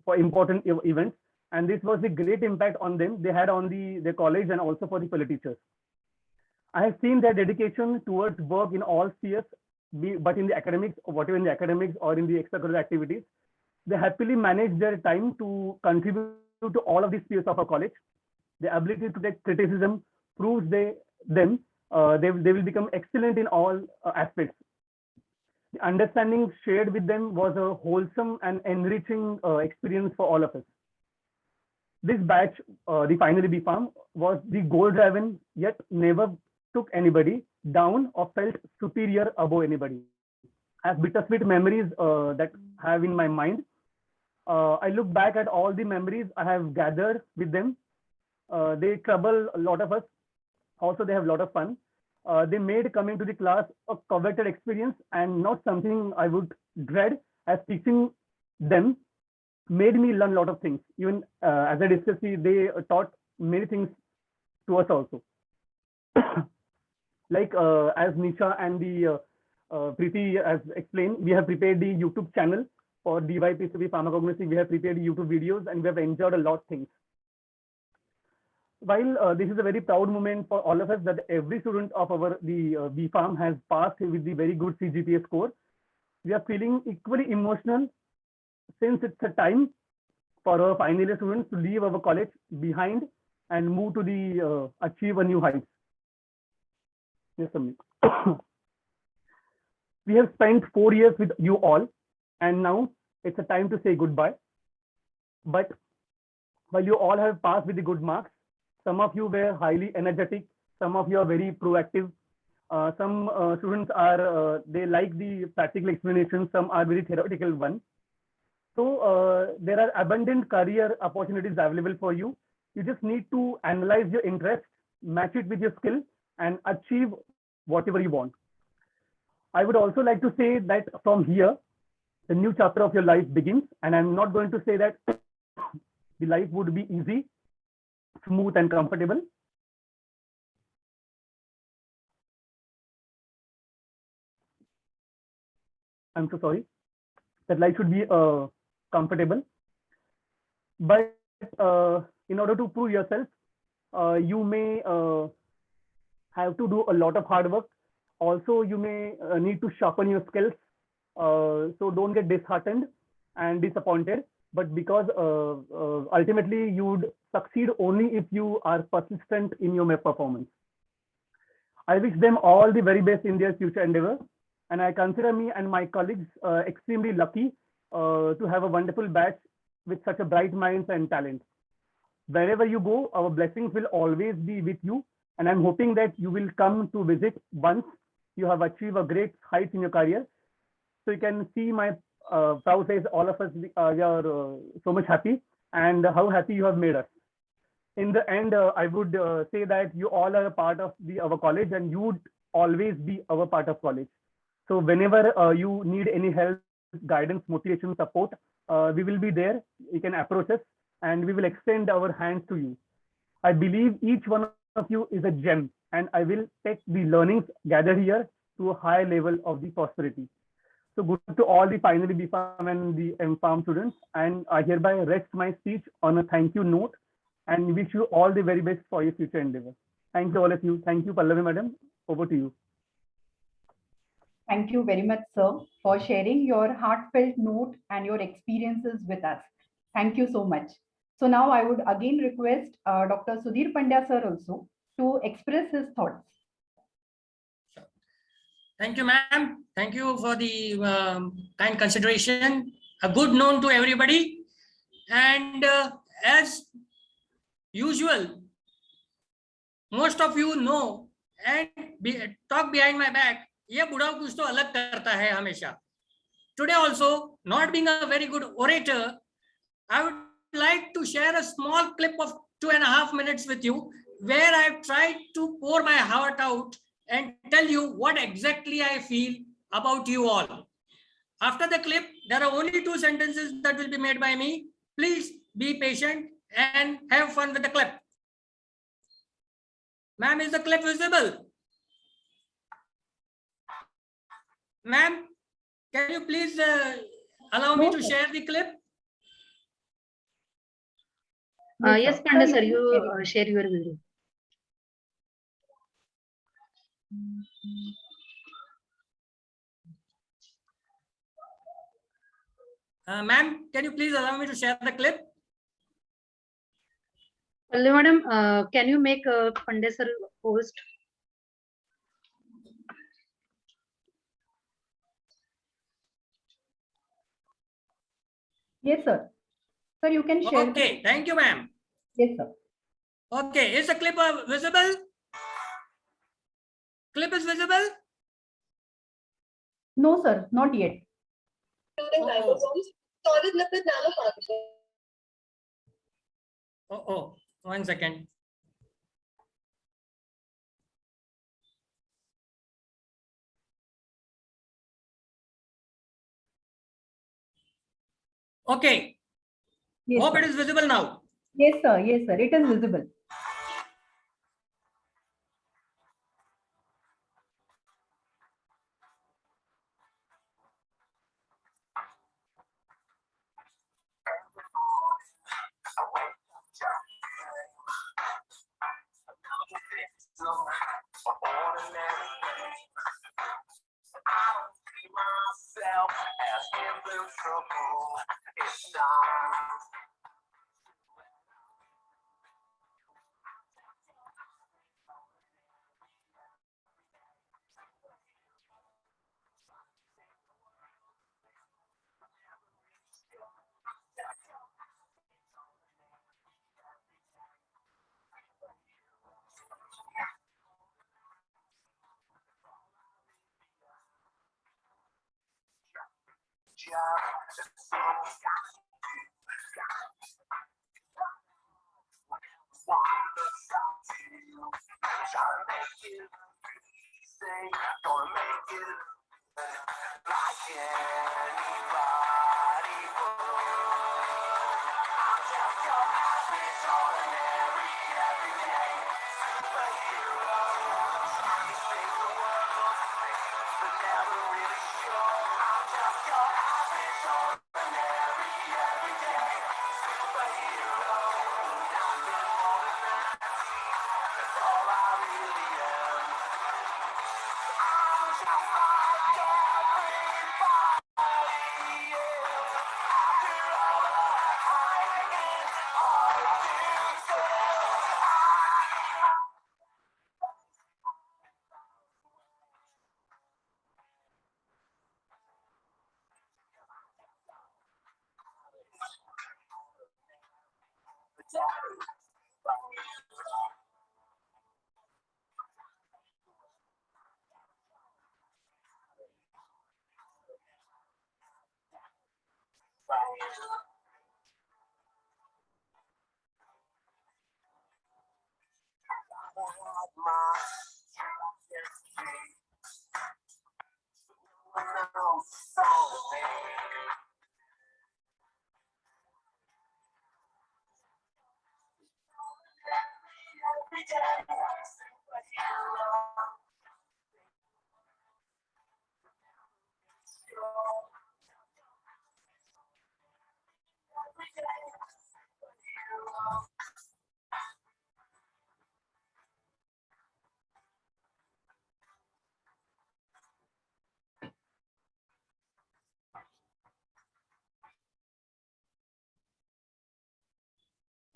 for important events. And this was the great impact on them they had on their college and also for the fellow teachers. I have seen their dedication towards work in all spheres, but in the academics, or whatever in the academics or in the extracurricular activities, they happily manage their time to contribute to all of these spheres of our college. The ability to take criticism proves they will become excellent in all aspects. The understanding shared with them was a wholesome and enriching experience for all of us. This batch, the finally B.Pharm, was the goal-driven, yet never took anybody down or felt superior above anybody. I have bittersweet memories that I have in my mind. I look back at all the memories I have gathered with them. They trouble a lot of us. Also, they have a lot of fun. They made coming to the class a coveted experience and not something I would dread, as teaching them made me learn a lot of things. Even as I discussed, they taught many things to us also. Like as Nisha and the Preeti has explained, we have prepared the YouTube channel for DYPCB Pharmacognosy. We have prepared YouTube videos and we have enjoyed a lot of things. While this is a very proud moment for all of us that every student of our B.Pharm has passed with the very good CGPA score, we are feeling equally emotional since it's a time for our final year students to leave our college behind and move to the achieve a new heights. Yes, Samir. We have spent 4 years with you all, and now it's a time to say goodbye. But while you all have passed with the good marks, some of you were highly energetic, some of you are very proactive. Some students are, they like the practical explanation, some are very theoretical one. So there are abundant career opportunities available for you. You just need to analyze your interest, match it with your skill, and achieve whatever you want. I would also like to say that from here, the new chapter of your life begins. And I'm not going to say that the life would be easy, smooth and comfortable. I'm so sorry. That life should be comfortable. But in order to prove yourself, you may have to do a lot of hard work. Also, you may need to sharpen your skills. So don't get disheartened and disappointed. But because ultimately you would succeed only if you are persistent in your performance. I wish them all the very best in their future endeavor. And I consider me and my colleagues extremely lucky to have a wonderful batch with such a bright minds and talent. Wherever you go, our blessings will always be with you. And I'm hoping that you will come to visit once you have achieved a great height in your career. So you can see my proud face, all of us are so much happy and how happy you have made us. In the end, I would say that you all are a part of our college and you would always be our part of college. So whenever you need any help, guidance, motivation, support, we will be there. You can approach us and we will extend our hands to you. I believe each one of you is a gem and I will take the learnings gathered here to a high level of the prosperity. So good to all the finally B.Pharm and the M.Pharm students, and I hereby rest my speech on a thank you note and wish you all the very best for your future endeavor. Thank you all of you. Thank you, Pallavi madam. Over to you. Thank you very much, sir, for sharing your heartfelt note and your experiences with us. Thank you so much. So now I would again request Dr. Sudhir Pandya sir also to express his thoughts. Thank you, ma'am. Thank you for the kind consideration. A good noon to everybody. And as usual, most of you know and talk behind my back. ये बुढ़ा कुछ तो अलग करता है हमेशा. Today also, not being a very good orator, I would like to share a small clip of 2.5 minutes with you, where I've tried to pour my heart out and tell you what exactly I feel about you all. After the clip, there are only 2 sentences that will be made by me. Please be patient and have fun with the clip. Ma'am, is the clip visible? Ma'am, can you please allow me to share the clip? Yes, Panda sir, you share your video. Ma'am, can you please allow me to share the clip? Pallavi madam, can you make Panda sir host? Yes, sir. Sir, you can share. Okay, thank you, ma'am. Yes, sir. Okay, is the clip visible? Clip is visible? No, sir, not yet. Solid lipid nanoparticles. Oh, 1 second. Okay, Yes, hope sir. it is visible now. Yes, sir. Yes, sir. It is visible.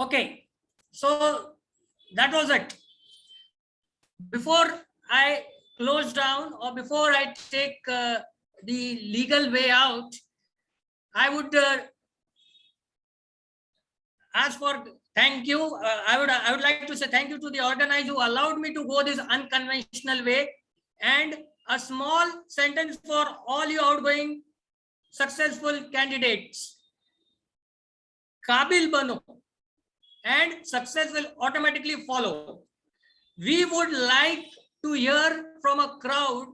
Okay, so that was it. Before I close down or before I take the legal way out, I would ask for thank you. I would like to say thank you to the organizer who allowed me to go this unconventional way, and a small sentence for all you outgoing successful candidates. Kabil bano and success will automatically follow. We would like to hear from a crowd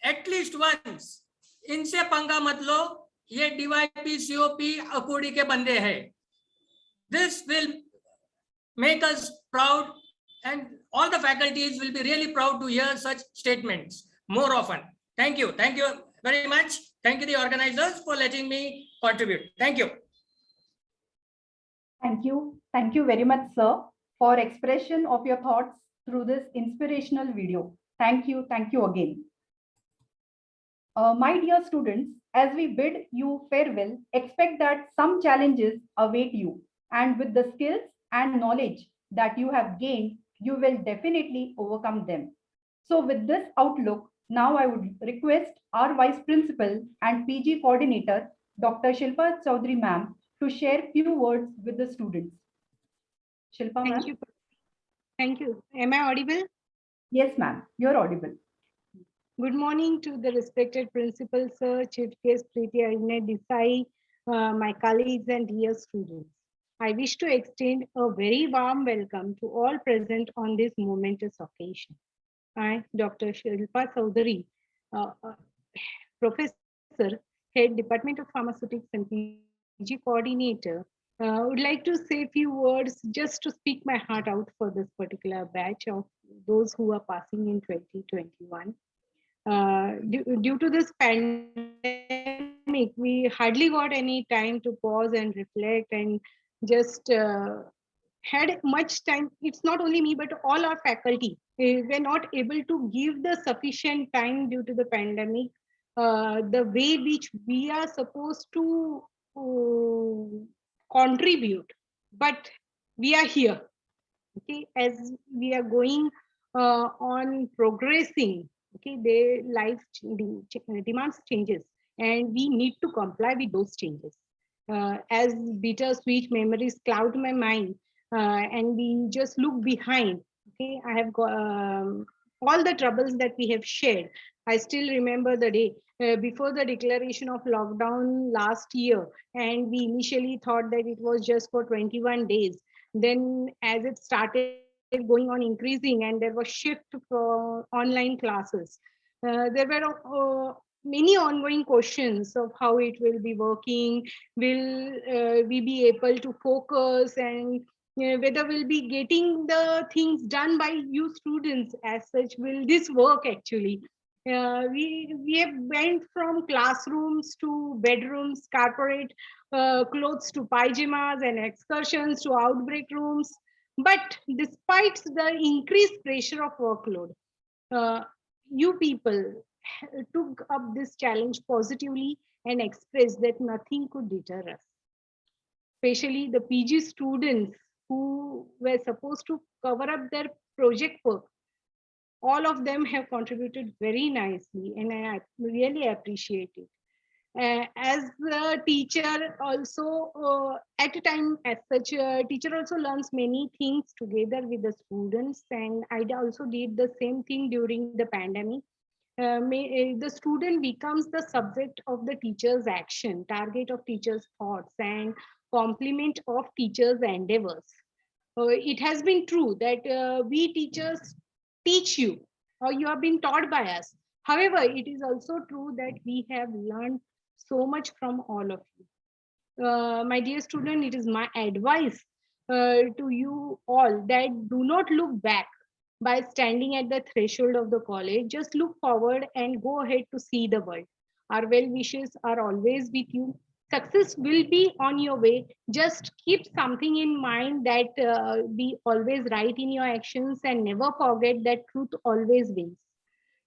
at least once. इनसे पंगा मत लो, ये DYP COP अकोडी के बंदे हैं. This will make us proud, and all the faculties will be really proud to hear such statements more often. Thank you. Thank you very much. Thank you, the organizers, for letting me contribute. Thank you. Thank you. Thank you very much, sir, for expression of your thoughts through this inspirational video. Thank you. Thank you again. My dear students, as we bid you farewell, expect that some challenges await you, and with the skills and knowledge that you have gained, you will definitely overcome them. So with this outlook, now I would request our Vice Principal and PG Coordinator, Dr. Shilpa Chaudhary ma'am, to share few words with the students. Shilpa ma'am? Thank you. Thank you. Am I audible? Yes, ma'am, you're audible. Good morning to the respected principal, sir, Chief Guest Preeti Arine Desai, my colleagues and dear students. I wish to extend a very warm welcome to all present on this momentous occasion. I, Dr. Shilpa Chaudhary, Professor, Head Department of Pharmaceutics and PG Coordinator, would like to say a few words just to speak my heart out for this particular batch of those who are passing in 2021. Due to this pandemic, we hardly got any time to pause and reflect and just had much time. It's not only me, but all our faculty were not able to give the sufficient time due to the pandemic, the way which we are supposed to contribute. But we are here, okay, as we are going on progressing. Okay, their life demands changes, and we need to comply with those changes. As bittersweet memories cloud my mind, and we just look behind. Okay, I have got all the troubles that we have shared. I still remember the day before the declaration of lockdown last year, and we initially thought that it was just for 21 days. Then, as it started going on increasing and there was shift for online classes, there were many ongoing questions of how it will be working, will we be able to focus, and whether we'll be getting the things done by you students as such. Will this work actually? We have went from classrooms to bedrooms, corporate clothes to pajamas, and excursions to outbreak rooms. But despite the increased pressure of workload, you people took up this challenge positively and expressed that nothing could deter us. Especially the PG students who were supposed to cover up their project work. All of them have contributed very nicely, and I really appreciate it. As a teacher also, at a time as such, a teacher also learns many things together with the students, and I also did the same thing during the pandemic. The student becomes the subject of the teacher's action, target of teacher's thoughts, and complement of teacher's endeavors. It has been true that we teachers teach you, or you have been taught by us. However, it is also true that we have learned so much from all of you. My dear student, it is my advice to you all that do not look back by standing at the threshold of the college. Just look forward and go ahead to see the world. Our well wishes are always with you. Success will be on your way. Just keep something in mind, that be always right in your actions, and never forget that truth always wins.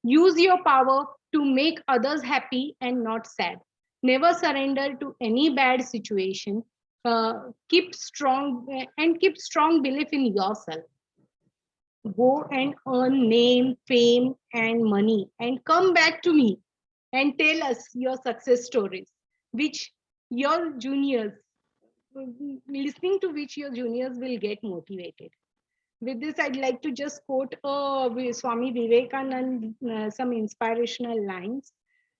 Use your power to make others happy and not sad. Never surrender to any bad situation. Keep strong belief in yourself. Go and earn name, fame, and money, and come back to me and tell us your success stories, which your juniors, listening to which your juniors will get motivated. With this, I'd like to just quote Swami Vivekanand, some inspirational lines.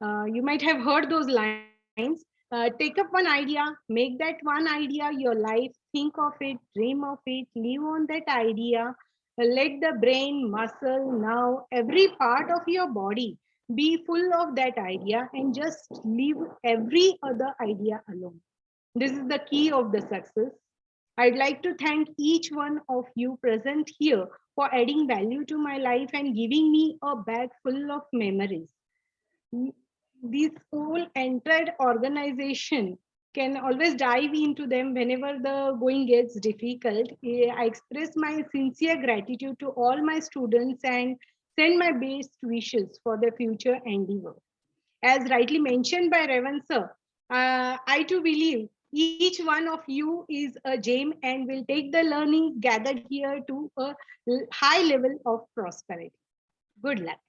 You might have heard those lines. Take up one idea, make that one idea your life, think of it, dream of it, live on that idea. Let the brain, muscle, now every part of your body be full of that idea, and just leave every other idea alone. This is the key of the success. I'd like to thank each one of you present here for adding value to my life and giving me a bag full of memories. This whole entire organization can always dive into them whenever the going gets difficult. I express my sincere gratitude to all my students and send my best wishes for their future endeavor. As rightly mentioned by Revan sir, I too believe each one of you is a gem and will take the learning gathered here to a high level of prosperity. Good luck.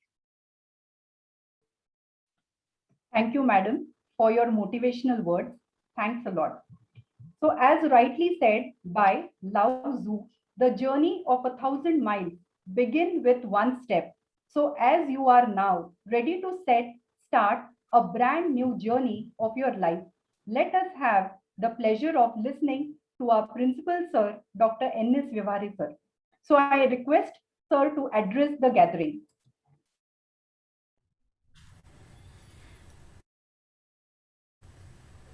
Thank you, madam, for your motivational words. Thanks a lot. So, as rightly said by Lao Tzu, the journey of 1,000 miles begin with one step. So, as you are now ready to start a brand new journey of your life, let us have the pleasure of listening to our principal sir, Dr. N.S. Vivare sir. So, I request sir to address the gathering.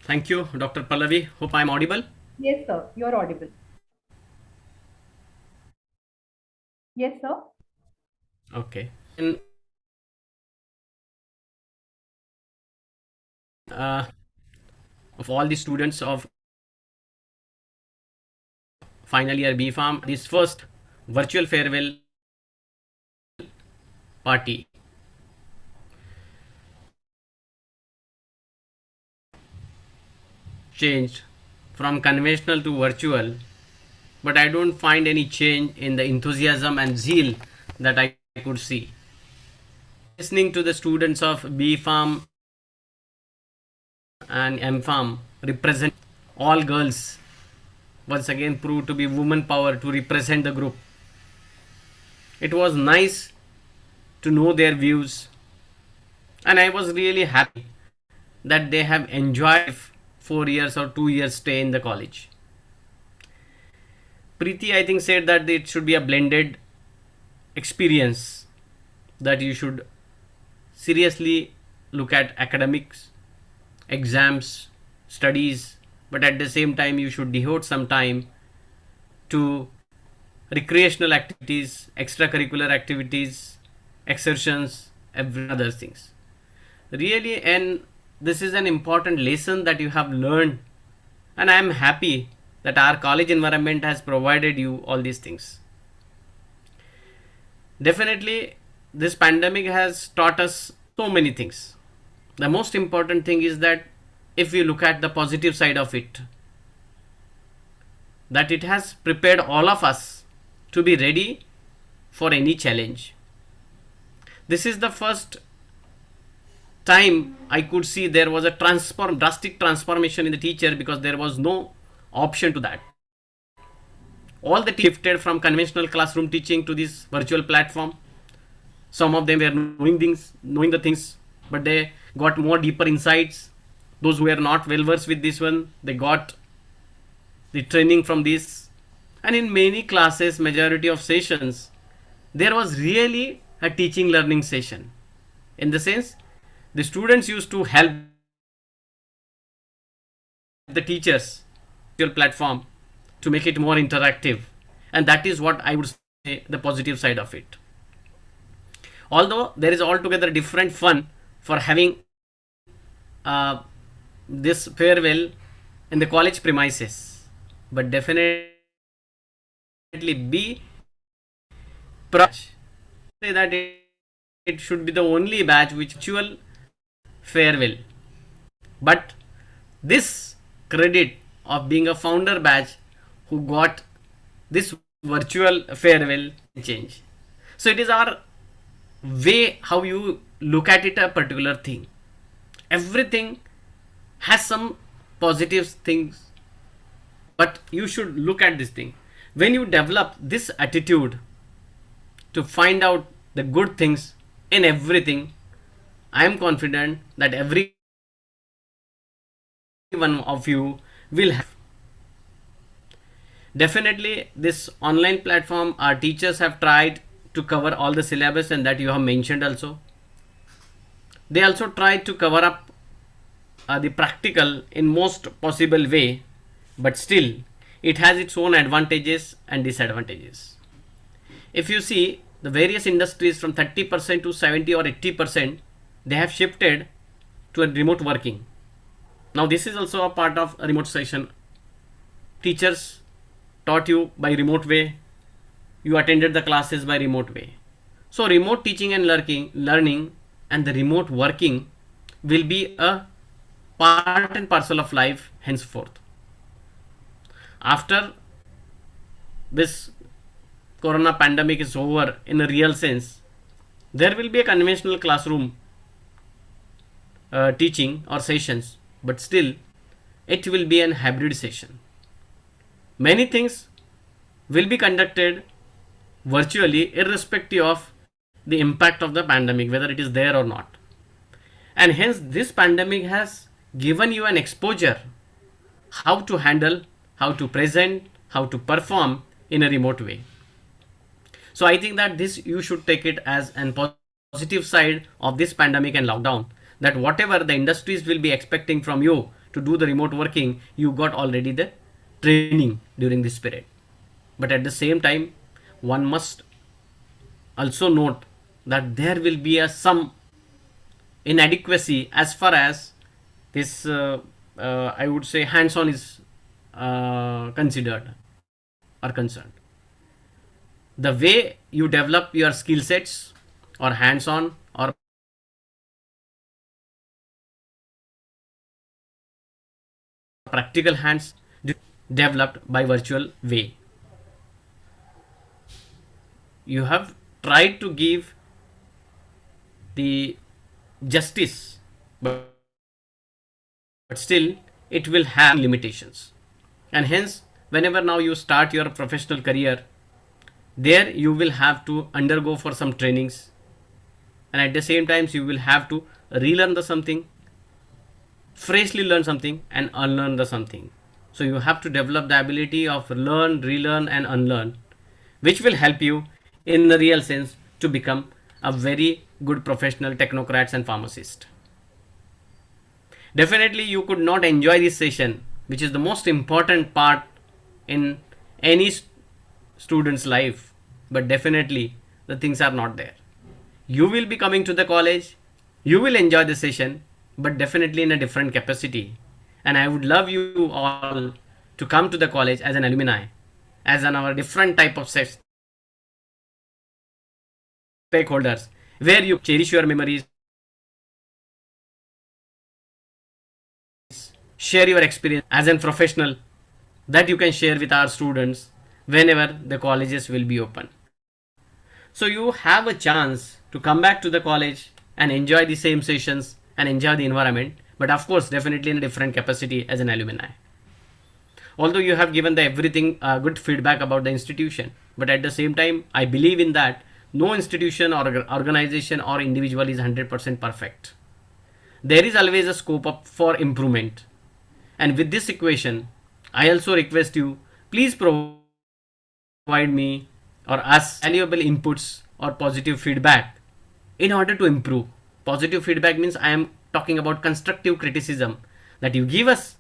Thank you, Dr. Pallavi. Hope I'm audible. Yes, sir, you're audible. Yes, sir. Okay. And of all the students of final year B Farm, this first virtual farewell party. Changed from conventional to virtual, but I don't find any change in the enthusiasm and zeal that I could see. Listening to the students of B Farm and M Farm represent all girls, once again proved to be woman power to represent the group. It was nice to know their views, and I was really happy that they have enjoyed 4 years or 2 years stay in the college. Preeti, I think, said that it should be a blended experience, that you should seriously look at academics, exams, studies, but at the same time you should devote some time to recreational activities, extracurricular activities, exertions, every other things. Really, and this is an important lesson that you have learned, and I am happy that our college environment has provided you all these things. Definitely, this pandemic has taught us so many things. The most important thing is that if we look at the positive side of it, that it has prepared all of us to be ready for any challenge. This is the first time I could see there was a drastic transformation in the teacher, because there was no option to that. All the shifted from conventional classroom teaching to this virtual platform. Some of them were knowing the things, but they got more deeper insights. Those who were not well versed with this one, they got the training from this. And in many classes, majority of sessions, there was really a teaching learning session. In the sense, the students used to help the teachers platform to make it more interactive, and that is what I would say the positive side of it. Although there is altogether different fun for having this farewell in the college premises, but definitely be say that it should be the only batch which virtual farewell, but this credit of being a founder batch who got this virtual farewell change. So it is our way how you look at it, a particular thing. Everything has some positive things, but you should look at this thing. When you develop this attitude to find out the good things in everything, I am confident that every one of you will have. Definitely, this online platform, our teachers have tried to cover all the syllabus, and that you have mentioned also. They also tried to cover up the practical in most possible way, but still it has its own advantages and disadvantages. If you see the various industries from 30% to 70 or 80%, they have shifted to a remote working. Now this is also a part of a remote session. Teachers taught you by remote way. You attended the classes by remote way. So remote teaching and learning and the remote working will be a part and parcel of life henceforth. After this corona pandemic is over in a real sense, there will be a conventional classroom teaching or sessions, but still it will be an hybrid session. Many things will be conducted virtually irrespective of the impact of the pandemic, whether it is there or not. And hence this pandemic has given you an exposure how to handle, how to present, how to perform in a remote way. So I think that this you should take it as an positive side of this pandemic and lockdown, that whatever the industries will be expecting from you to do the remote working, you got already the training during this period. But at the same time, one must also note that there will be some inadequacy as far as this I would say hands-on is considered or concerned. The way you develop your skill sets or hands-on or practical hands developed by virtual way. You have tried to give the justice, but still it will have limitations. And hence, whenever now you start your professional career, there you will have to undergo for some trainings, and at the same time you will have to relearn the something, freshly learn something and unlearn the something. So you have to develop the ability of learn, relearn and unlearn, which will help you in the real sense to become a very good professional technocrats and pharmacist. Definitely you could not enjoy this session, which is the most important part in any student's life, but definitely the things are not there. You will be coming to the college, you will enjoy the session, but definitely in a different capacity. And I would love you all to come to the college as an alumni, as our different type of stakeholders, where you cherish your memories, share your experience as a professional that you can share with our students whenever the colleges will be open. So you have a chance to come back to the college and enjoy the same sessions and enjoy the environment, but of course definitely in a different capacity as an alumni. Although you have given the everything good feedback about the institution, but at the same time I believe in that no institution or organization or individual is 100% perfect. There is always a scope for improvement. And with this equation, I also request you, please provide me or us valuable inputs or positive feedback in order to improve. Positive feedback means I am talking about constructive criticism, that you give us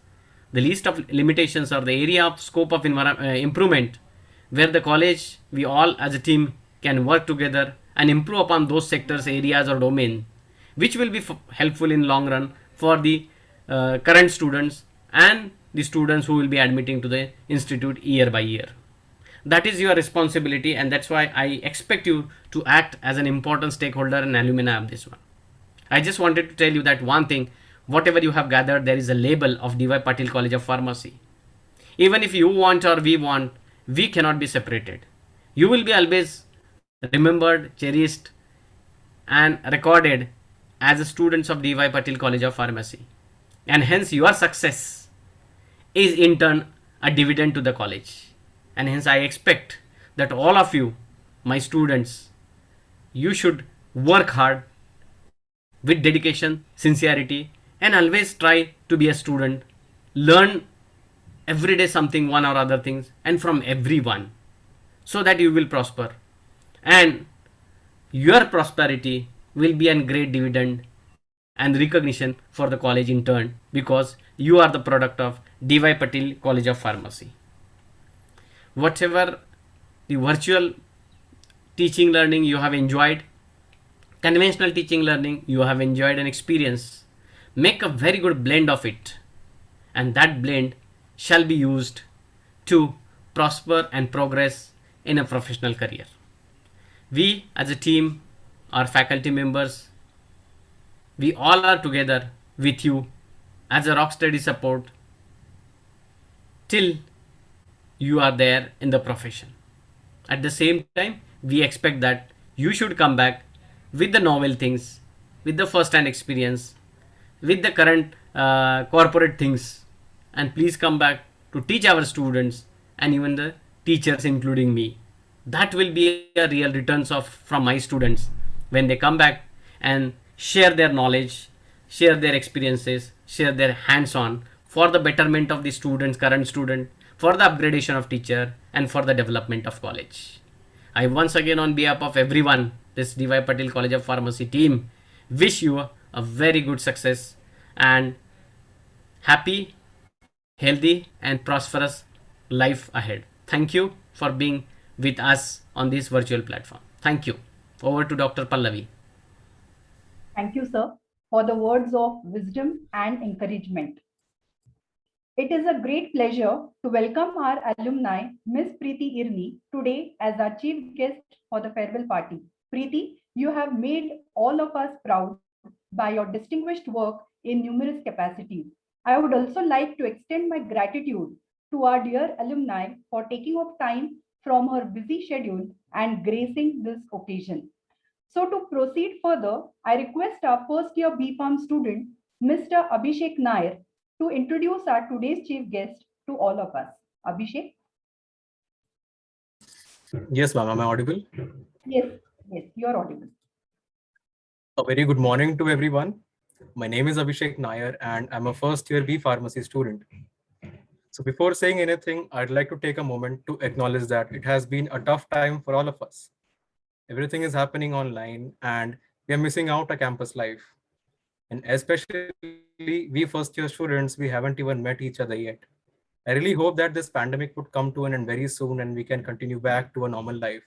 the list of limitations or the area of scope of improvement where the college, we all as a team can work together and improve upon those sectors, areas or domain, which will be helpful in long run for the current students and the students who will be admitting to the institute year by year. That is your responsibility, and that's why I expect you to act as an important stakeholder and alumni of this one. I just wanted to tell you that one thing, whatever you have gathered, there is a label of D.Y. Patil College of Pharmacy. Even if you want or we want, we cannot be separated. You will be always remembered, cherished and recorded as a students of D.Y. Patil College of Pharmacy. And hence your success is in turn a dividend to the college. And hence I expect that all of you, my students, you should work hard with dedication, sincerity, and always try to be a student. Learn every day something, one or other things, and from everyone, so that you will prosper. And your prosperity will be a great dividend and recognition for the college in turn, because you are the product of D.Y. Patil College of Pharmacy. whatever the virtual teaching learning you have enjoyed, conventional teaching learning you have enjoyed and experienced, make a very good blend of it, and that blend shall be used to prosper and progress in a professional career. We as a team, our faculty members, we all are together with you as a rock steady support till you are there in the profession. At the same time, we expect that you should come back with the novel things, with the first hand experience, with the current corporate things, and please come back to teach our students and even the teachers, including me. That will be a real returns of from my students when they come back and share their knowledge, share their experiences, share their hands-on for the betterment of the students, current student, for the upgradation of teacher, and for the development of college. I once again, on behalf of everyone, this D.Y. Patil College of Pharmacy team, wish you a very good success and happy, healthy, and prosperous life ahead. Thank you for being with us on this virtual platform. Thank you. Over to Dr. Pallavi. Thank you, sir, for the words of wisdom and encouragement. It is a great pleasure to welcome our alumni, Ms. Preeti Irni, today as our chief guest for the farewell party. Preeti, you have made all of us proud by your distinguished work in numerous capacities. I would also like to extend my gratitude to our dear alumni for taking up time from her busy schedule and gracing this occasion. So to proceed further, I request our first year B.Pharm student, Mr. Abhishek Nair, to introduce our today's chief guest to all of us. Abhishek? Yes, ma'am. Am I audible? Yes, you're audible. A very good morning to everyone. My name is Abhishek Nair and I'm a first year B Pharmacy student. So before saying anything, I'd like to take a moment to acknowledge that it has been a tough time for all of us. Everything is happening online and we are missing out on campus life. And especially we first year students, we haven't even met each other yet. I really hope that this pandemic would come to an end very soon and we can continue back to a normal life.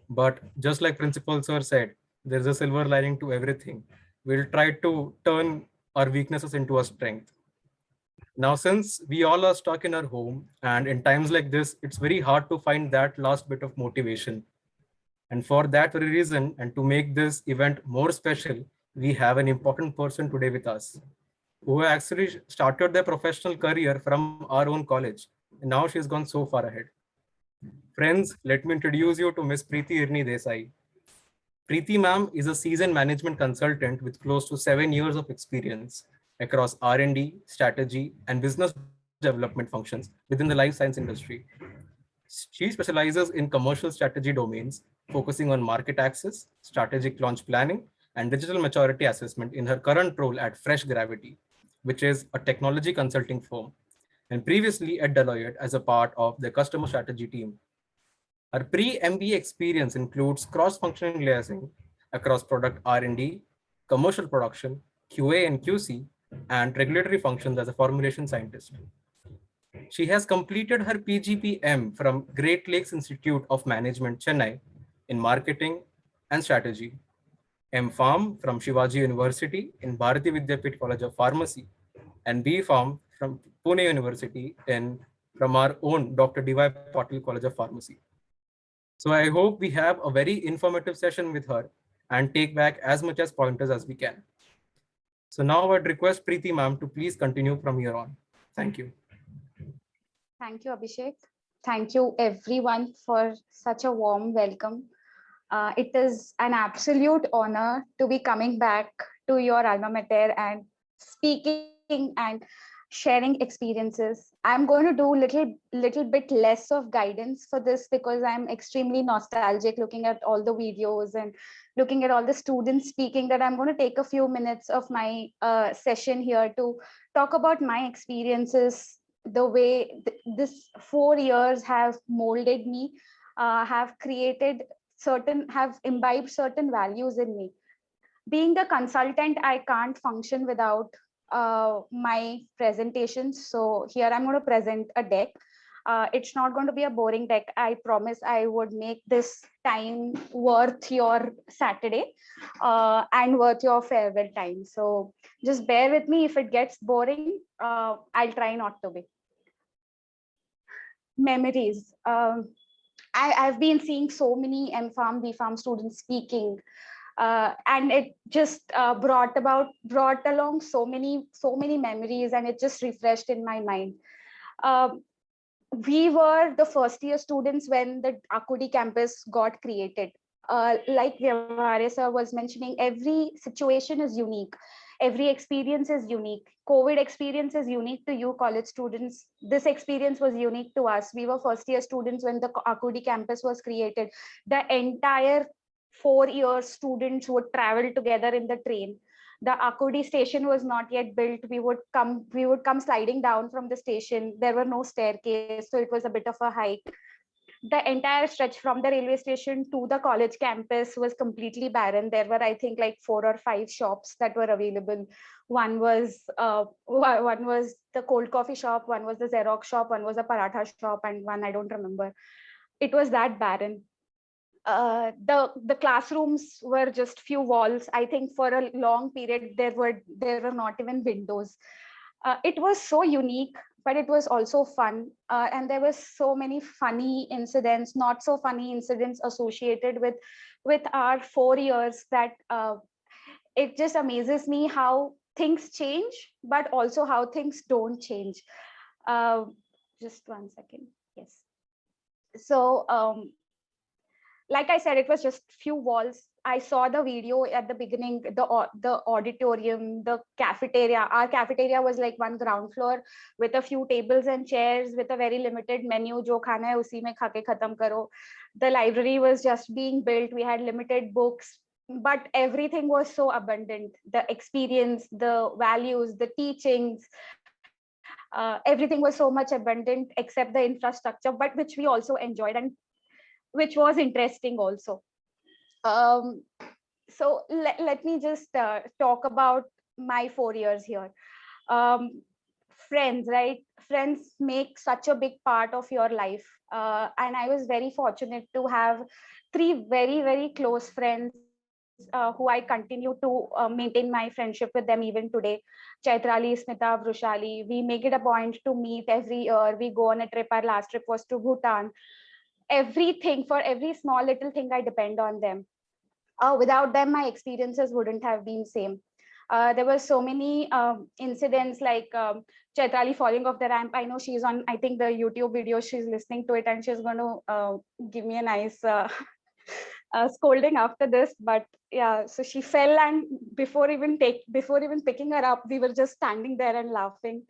But just like Principal Sir said, there's a silver lining to everything. We'll try to turn our weaknesses into a strength. Now, since we all are stuck in our home and in times like this, it's very hard to find that last bit of motivation. And for that very reason, and to make this event more special, we have an important person today with us who actually started their professional career from our own college. And now she's gone so far ahead. Friends, let me introduce you to Ms. Preeti Irni Desai. Preeti ma'am is a seasoned management consultant with close to 7 years of experience across R&D, strategy, and business development functions within the life science industry. She specializes in commercial strategy domains, focusing on market access, strategic launch planning, and digital maturity assessment in her current role at Fresh Gravity, which is a technology consulting firm, and previously at Deloitte as a part of the customer strategy team. Her pre-MBA experience includes cross-functional liaising across product R&D, commercial production, QA and QC, and regulatory functions as a formulation scientist. She has completed her PGPM from Great Lakes Institute of Management, Chennai, in marketing and strategy, M.Pharm from Shivaji University in Bharati Vidyapeeth College of Pharmacy, and B.Pharm from Pune University from our own Dr. D.Y. Patil College of Pharmacy. So I hope we have a very informative session with her and take back as much as pointers as we can. So now I'd request Preeti ma'am to please continue from here on. Thank you. Thank you, Abhishek. Thank you everyone for such a warm welcome. It is an absolute honor to be coming back to your alma mater and speaking and sharing experiences. I'm going to do little bit less of guidance for this because I'm extremely nostalgic looking at all the videos and looking at all the students speaking, that I'm going to take a few minutes of my session here to talk about my experiences, the way this 4 years have molded me, have imbibed certain values in me. Being a consultant, I can't function without my presentations. So here I'm going to present a deck. It's not going to be a boring deck. I promise I would make this time worth your Saturday and worth your farewell time. So just bear with me if it gets boring. I'll try not to be. Memories. I've been seeing so many M.Pharm, B.Pharm students speaking, and it just brought along so many memories, and it just refreshed in my mind. We were the first year students when the Akudi campus got created. Like Vyavare sir was mentioning, every situation is unique. Every experience is unique. COVID experience is unique to you college students. This experience was unique to us. We were first year students when the Akudi campus was created. The entire 4 years students would travel together in the train. The Akudi station was not yet built. We would come sliding down from the station. There were no staircase, so it was a bit of a hike. The entire stretch from the railway station to the college campus was completely barren. There were, I think, like 4 or 5 shops that were available. One was the cold coffee shop, one was the Xerox shop, one was a paratha shop, and one I don't remember. It was that barren. The classrooms were just few walls. I think for a long period there were not even windows. It was so unique, but it was also fun, and there were so many funny incidents, not so funny incidents associated with our 4 years that it just amazes me how things change, but also how things don't change. Just one second. Yes. So like I said, it was just few walls. I saw the video at the beginning, the auditorium, the cafeteria. Our cafeteria was like one ground floor with a few tables and chairs with a very limited menu. Jo khana hai usi mein kha ke khatam karo. The library was just being built. We had limited books, but everything was so abundant. The experience, the values, the teachings, everything was so much abundant except the infrastructure, but which we also enjoyed and which was interesting also. So let me just talk about my 4 years here. Friends, right? Friends make such a big part of your life. And I was very fortunate to have 3 very, very close friends who I continue to maintain my friendship with them even today. Chaitrali, Smita, Vrushali. We make it a point to meet every year. We go on a trip. Our last trip was to Bhutan. Everything, for every small little thing, I depend on them. Without them, my experiences wouldn't have been same. There were so many incidents like Chaitrali falling off the ramp. I know she's on, I think, the YouTube video, she's listening to it, and she's going to give me a nice scolding after this. But yeah, so she fell, and before even picking her up, we were just standing there and laughing.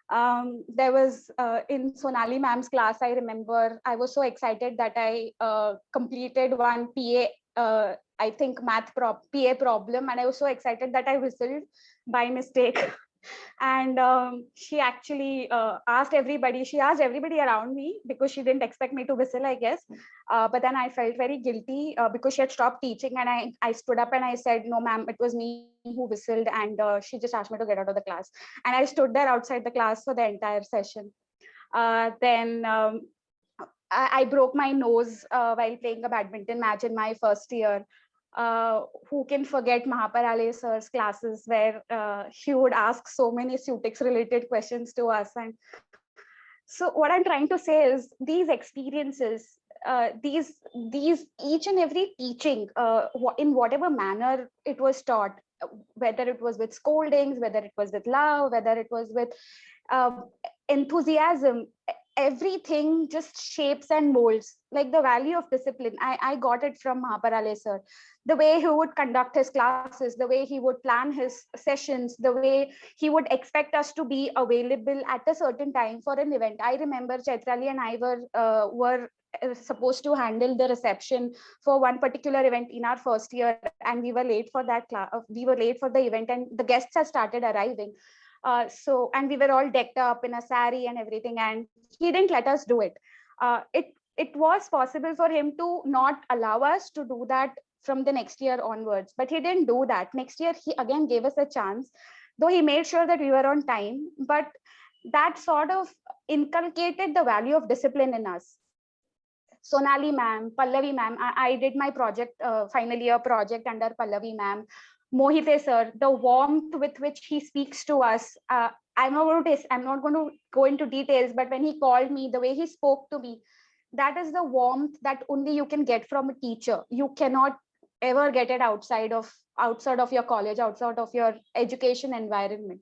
There was in Sonali ma'am's class, I remember I was so excited that I completed one PA, I think math PA problem, and I was so excited that I whistled by mistake. And she actually asked everybody around me, because she didn't expect me to whistle, I guess. But then I felt very guilty because she had stopped teaching, and I stood up and I said, no ma'am, it was me who whistled, and she just asked me to get out of the class. And I stood there outside the class for the entire session. Then I broke my nose while playing a badminton match in my first year. Who can forget Mahaparale sir's classes, where he would ask so many Sutix related questions to us. And so what I'm trying to say is these experiences, these each and every teaching, in whatever manner it was taught, whether it was with scoldings, whether it was with love, whether it was with enthusiasm, everything just shapes and molds. Like the value of discipline, I got it from Mahaparale sir. The way he would conduct his classes, the way he would plan his sessions, the way he would expect us to be available at a certain time for an event. I remember Chaitrali and I were supposed to handle the reception for one particular event in our first year, and we were late for that class. We were late for the event, and the guests had started arriving. And we were all decked up in a sari and everything, and he didn't let us do it. It was possible for him to not allow us to do that from the next year onwards, but he didn't do that. Next year, he again gave us a chance, though he made sure that we were on time. But that sort of inculcated the value of discipline in us. Sonali ma'am, Pallavi ma'am, I did my project, final year project under Pallavi ma'am. Mohite sir, the warmth with which he speaks to us. I'm not going to go into details, but when he called me, the way he spoke to me, that is the warmth that only you can get from a teacher. You cannot ever get it outside of your college, outside of your education environment.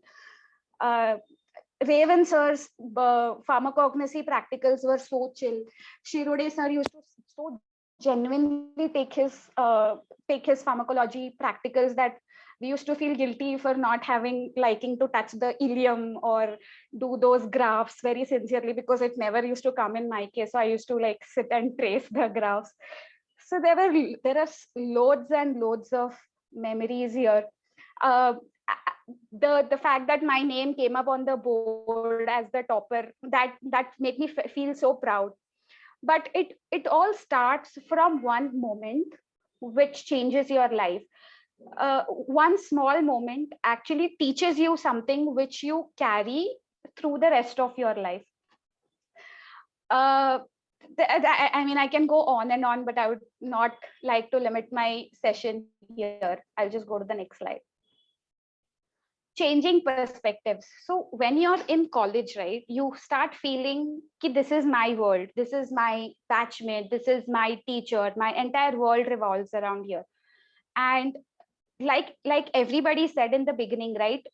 Raven sir's pharmacognosy practicals were so chill. Shirode sir used to so genuinely take his pharmacology practicals that we used to feel guilty for not liking to touch the ileum or do those graphs very sincerely, because it never used to come in my case. So I used to like sit and trace the graphs. So there are loads and loads of memories here. The fact that my name came up on the board as the topper, that made me feel so proud. But it all starts from one moment which changes your life. One small moment actually teaches you something which you carry through the rest of your life. I mean, I can go on and on, but I would not like to limit my session here. I'll just go to the next slide. Changing perspectives. So when you're in college, right, you start feeling that this is my world, this is my batchmate, this is my teacher, my entire world revolves around here. And like everybody said in the beginning, right,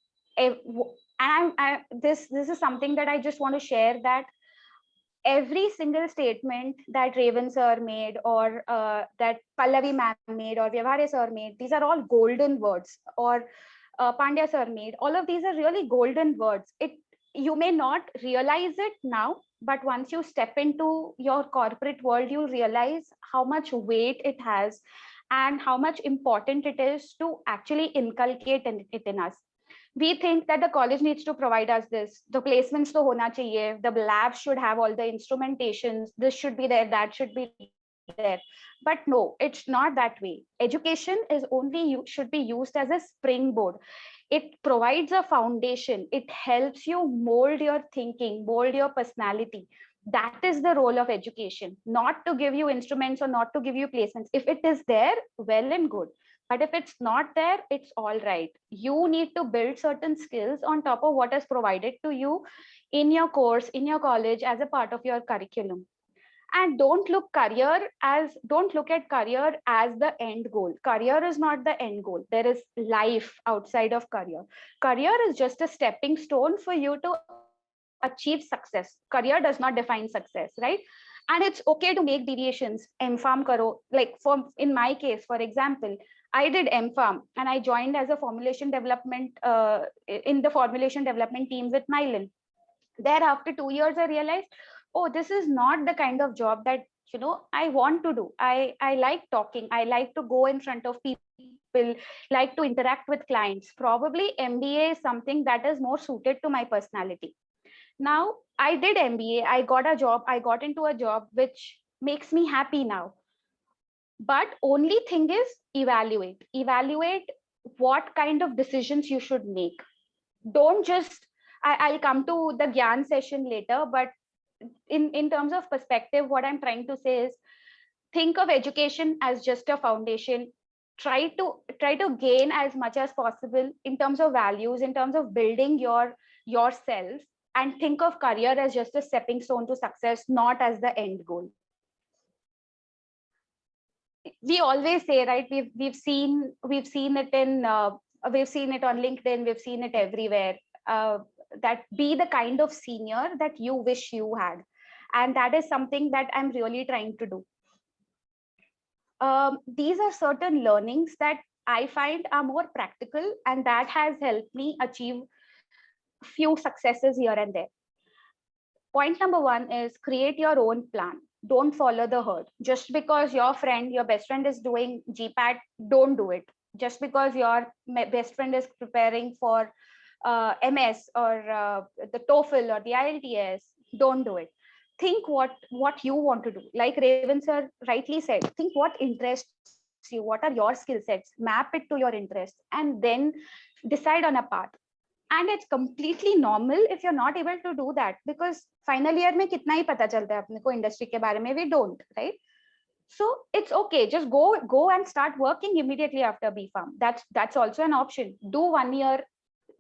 this is something that I just want to share, that every single statement that Raven sir made, or that Pallavi ma'am made, or Vyavahare sir made, these are all golden words, or Pandya sir made. All of these are really golden words. You may not realize it now, but once you step into your corporate world, you'll realize how much weight it has and how much important it is to actually inculcate it in us. We think that the college needs to provide us this. The placements to hona chahiye, the lab should have all the instrumentations, this should be there, that should be there. But no, it's not that way. Education is should be used as a springboard. It provides a foundation. It helps you mold your thinking, mold your personality. That is the role of education, not to give you instruments or not to give you placements. If it is there, well and good. But if it's not there, it's all right. You need to build certain skills on top of what is provided to you in your course, in your college, as a part of your curriculum. And don't look at career as the end goal. Career is not the end goal. There is life outside of career. Career is just a stepping stone for you to achieve success. Career does not define success, right? And it's okay to make deviations. M.Pharm karo. Like in my case, for example, I did M.Pharm and I joined as a formulation development in the formulation development team with Mylan. There, after 2 years, I realized, oh, this is not the kind of job that I want to do. I like talking. I like to go in front of people, like to interact with clients. Probably MBA is something that is more suited to my personality. Now, I did MBA. I got a job. I got into a job which makes me happy now. But only thing is evaluate. Evaluate what kind of decisions you should make. Don't just, I'll come to the Gyan session later, but in terms of perspective, what I'm trying to say is, think of education as just a foundation. Try to gain as much as possible in terms of values, in terms of building yourself, and think of career as just a stepping stone to success, not as the end goal. We always say, right, we've seen it in we've seen it on LinkedIn, we've seen it everywhere, that be the kind of senior that you wish you had. And that is something that I'm really trying to do. These are certain learnings that I find are more practical, and that has helped me achieve few successes here and there. Point number 1 is create your own plan. Don't follow the herd. Just because your best friend is doing GPAT, don't do it. Just because your best friend is preparing for MS or the TOEFL or the IELTS, don't do it. Think what you want to do. Like Raven sir rightly said, think what interests you, what are your skill sets, map it to your interests, and then decide on a path. And it's completely normal if you're not able to do that, because final year में कितना ही पता चलता है अपने को industry के बारे में, we don't, right? So it's okay, just go and start working immediately after BPharm. That's also an option. Do 1 year,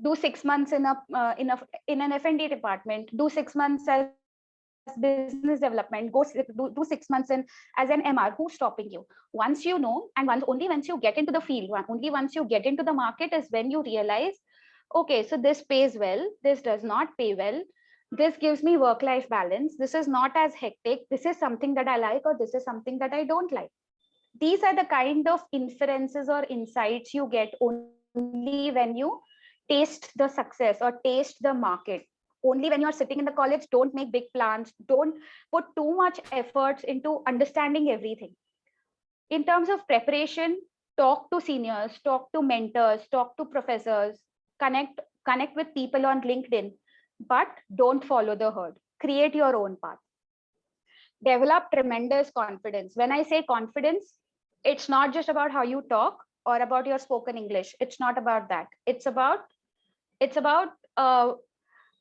do 6 months in an F&D department, do 6 months as business development, do 6 months in as an MR. Who's stopping you? Once you know, and only once you get into the field, only once you get into the market is when you realize, okay, so this pays well, this does not pay well, this gives me work-life balance, this is not as hectic, this is something that I like, or this is something that I don't like. These are the kind of inferences or insights you get only when you taste the success or taste the market. Only when you're sitting in the college, don't make big plans, don't put too much efforts into understanding everything. In terms of preparation, talk to seniors, talk to mentors, talk to professors, connect with people on LinkedIn, but don't follow the herd. Create your own path. Develop tremendous confidence. When I say confidence, it's not just about how you talk or about your spoken English. It's not about that. It's about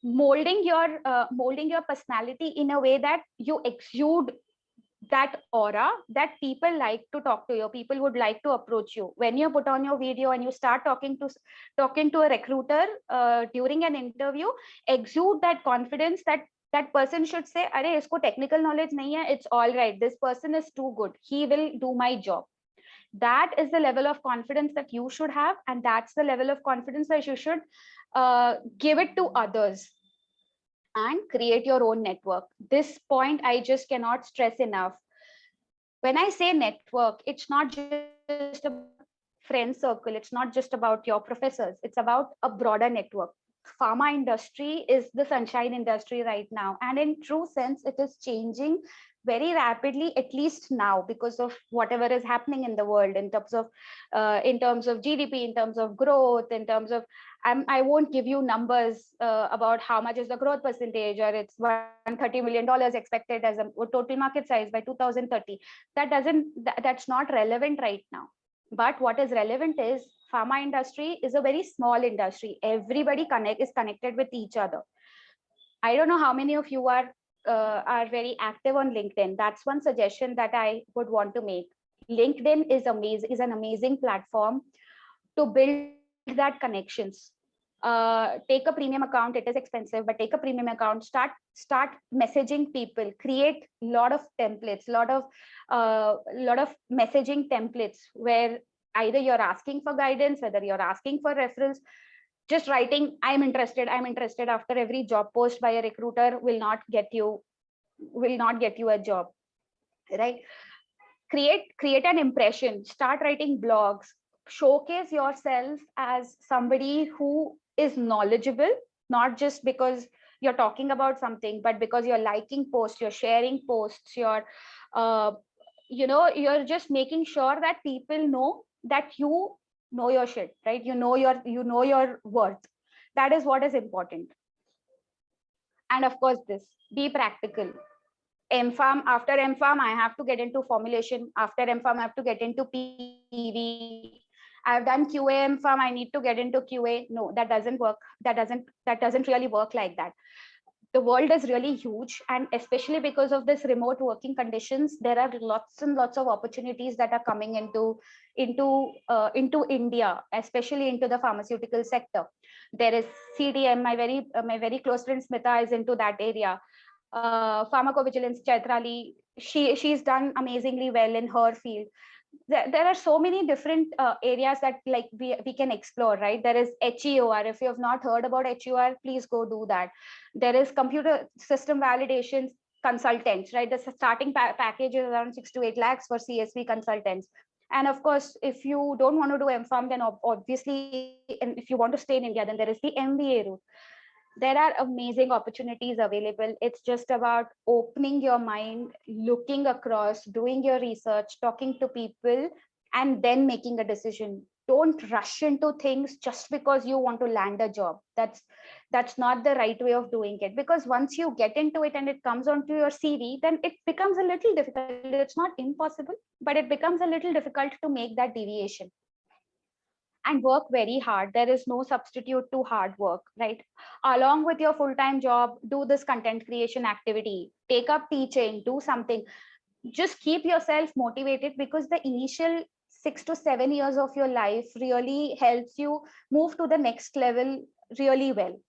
molding your personality in a way that you exude that aura that people like to talk to you, people would like to approach you. When you put on your video and you start talking to a recruiter during an interview, exude that confidence that person should say, "Arey, isko technical knowledge nahi hai, it's all right. This person is too good. He will do my job." That is the level of confidence that you should have, and that's the level of confidence that you should give it to others. And create your own network. This point I just cannot stress enough. When I say network, it's not just a friend circle, it's not just about your professors, it's about a broader network. Pharma industry is the sunshine industry right now, and in true sense it is changing very rapidly, at least now, because of whatever is happening in the world in terms of GDP, in terms of growth, in terms of I won't give you numbers about how much is the growth percentage, or it's $130 million expected as a total market size by 2030. That's not relevant right now. But what is relevant is pharma industry is a very small industry. Everybody is connected with each other. I don't know how many of you are very active on LinkedIn. That's one suggestion that I would want to make. LinkedIn is an amazing platform to build that connections. Take a premium account. It is expensive, but take a premium account. Start messaging people. Create a lot of templates, lot of messaging templates where either you're asking for guidance, whether you're asking for referrals. Just writing I'm interested after every job post by a recruiter will not get you a job, right? Create an impression. Start writing blogs. Showcase yourself as somebody who is knowledgeable, not just because you're talking about something, but because you're liking posts, you're sharing posts, you're just making sure that people know that you know your shit, right? You know your worth. That is what is important. And of course, be practical. After MPharm, I have to get into formulation. After MPharm, I have to get into PV. I've done QA MPharm, I need to get into QA. No, that doesn't work. That doesn't really work like that. The world is really huge, and especially because of this remote working conditions, there are lots and lots of opportunities that are coming into India, especially into the pharmaceutical sector. There is CDM. My very close friend Smita is into that area. Pharmacovigilance, Chaitrali, she's done amazingly well in her field. There are so many different areas that we can explore, right? There is HEOR. If you have not heard about HEOR, please go do that. There is computer system validation consultants, right? The starting package is around 6 to 8 lakhs for CSV consultants. And of course, if you don't want to do MPharm, then obviously, and if you want to stay in India, then there is the MBA route. There are amazing opportunities available. It's just about opening your mind, looking across, doing your research, talking to people, and then making a decision. Don't rush into things just because you want to land a job. That's not the right way of doing it, because once you get into it and it comes onto your CV, then it becomes a little difficult. It's not impossible, but it becomes a little difficult to make that deviation. and work very hard. There is no substitute to hard work, right? Along with your full-time job, do this content creation activity, take up teaching, do something. Just keep yourself motivated, because the initial 6 to 7 years of your life really helps you move to the next level really well.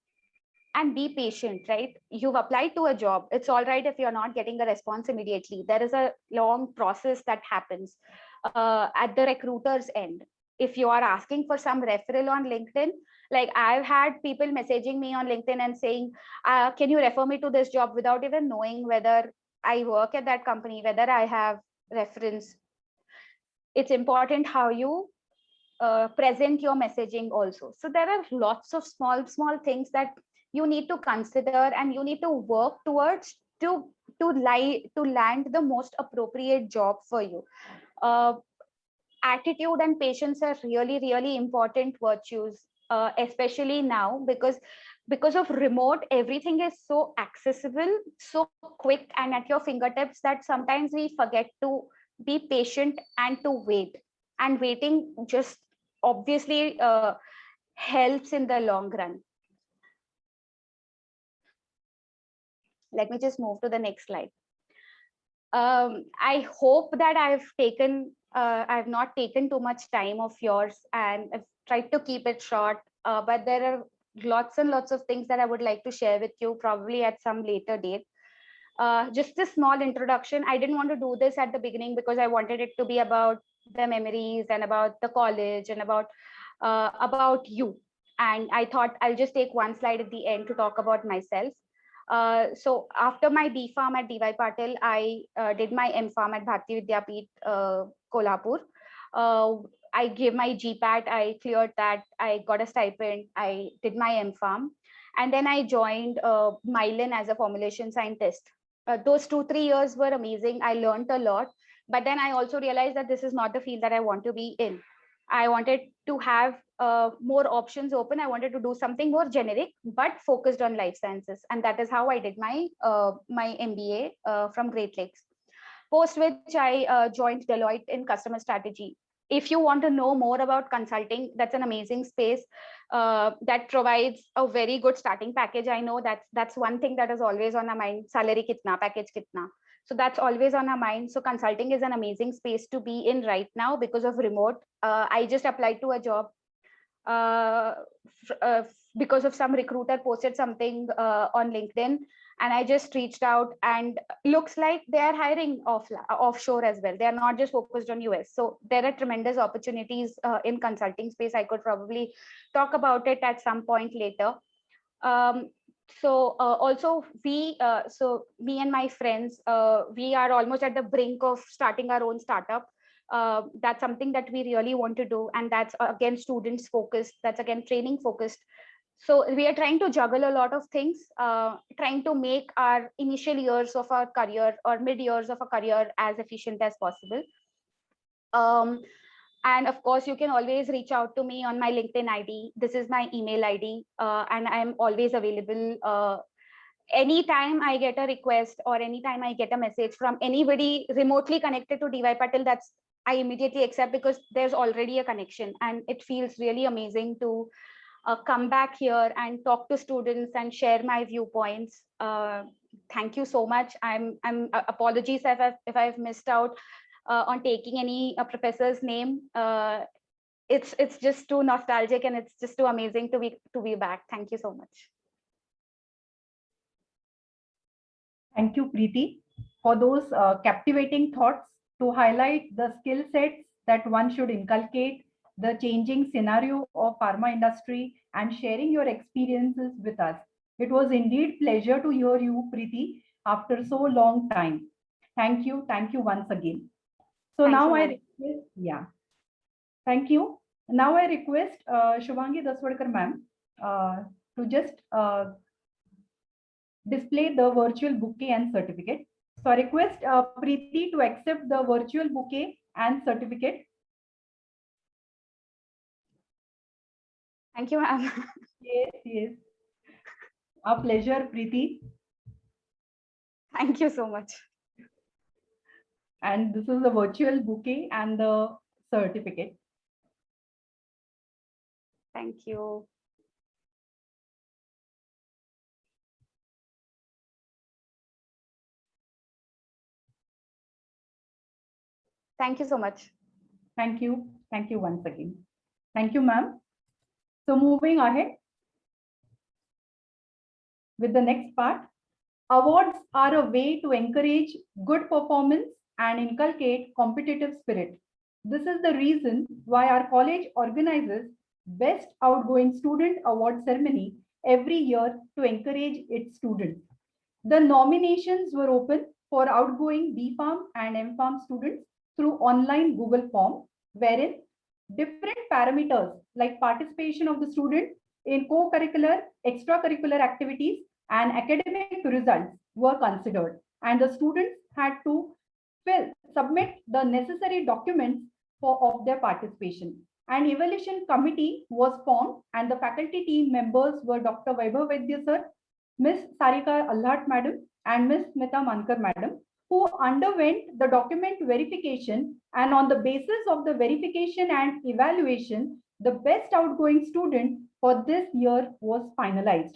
And be patient, right? You've applied to a job. It's all right if you're not getting a response immediately. There is a long process that happens at the recruiter's end. If you are asking for some referral on LinkedIn, like I've had people messaging me on LinkedIn and saying, can you refer me to this job, without even knowing whether I work at that company, whether I have reference. It's important how you present your messaging also. So there are lots of small things that you need to consider and you need to work towards to land the most appropriate job for you. Attitude and patience are really important virtues, especially now, because of remote, everything is so accessible, so quick and at your fingertips, that sometimes we forget to be patient and to wait. And waiting just obviously helps in the long run. Let me just move to the next slide. I hope that I've not taken too much time of yours, and I've tried to keep it short, but there are lots and lots of things that I would like to share with you, probably at some later date. Just a small introduction. I didn't want to do this at the beginning because I wanted it to be about the memories and about the college and about you. And I thought I'll just take one slide at the end to talk about myself. So after my B.Pharm at DY Patil, I did my M.Pharm at Bharati Vidyapeeth, Kolhapur. I gave my GPAT, I cleared that, I got a stipend, I did my M.Pharm. And then I joined Mylan as a formulation scientist. Those 2-3 years were amazing. I learned a lot. But then I also realized that this is not the field that I want to be in. I wanted to have more options open. I wanted to do something more generic, but focused on life sciences. And that is how I did my MBA from Great Lakes. Post which I joined Deloitte in customer strategy. If you want to know more about consulting, that's an amazing space that provides a very good starting package. I know that's one thing that is always on our mind. Salary kitna, package kitna. So that's always on our mind. So consulting is an amazing space to be in right now because of remote. I just applied to a job because of some recruiter posted something on LinkedIn, and I just reached out, and looks like they are hiring offshore as well. They are not just focused on US. So there are tremendous opportunities in consulting space. I could probably talk about it at some point later. Also so me and my friends, we are almost at the brink of starting our own startup. That's something that we really want to do, and that's again students focused, that's again training focused. So we are trying to juggle a lot of things, trying to make our initial years of our career or mid years of a career as efficient as possible. And of course, you can always reach out to me on my LinkedIn ID. This is my email ID, and I'm always available. Anytime I get a request or anytime I get a message from anybody remotely connected to DY Patil, I immediately accept, because there's already a connection, and it feels really amazing to come back here and talk to students and share my viewpoints. Thank you so much. I'm apologies if I've missed out on taking any professor's name. It's just too nostalgic, and it's just too amazing to be back. Thank you so much. Thank you, Preeti, for those captivating thoughts to highlight the skill sets that one should inculcate, the changing scenario of pharma industry, and sharing your experiences with us. It was indeed pleasure to hear you, Preeti, after so long time. Thank you once again. So Thank now you, I ma'am. request, yeah, thank you. Now I request Shubhangi Daswadkar ma'am to just display the virtual bouquet and certificate. So I request Preeti to accept the virtual bouquet and certificate. Thank you, ma'am. Yes. A pleasure, Preeti. Thank you so much. And this is the virtual bouquet and the certificate. Thank you. Thank you so much. Thank you. Thank you once again. Thank you, ma'am. So moving ahead with the next part. Awards are a way to encourage good performance and inculcate competitive spirit. This is the reason why our college organizes Best Outgoing Student Award ceremony every year to encourage its students. The nominations were open for outgoing B.Pharm and M.Pharm students through online Google form, wherein different parameters like participation of the student in co-curricular, extracurricular activities, and academic results were considered, and the students had to submit the necessary documents of their participation. An evaluation committee was formed, and the faculty team members were Dr. Vaibhav Vaidya sir, Ms. Sarika Alhat madam, and Ms. Smita Mankar madam, who underwent the document verification, and on the basis of the verification and evaluation, the best outgoing student for this year was finalized.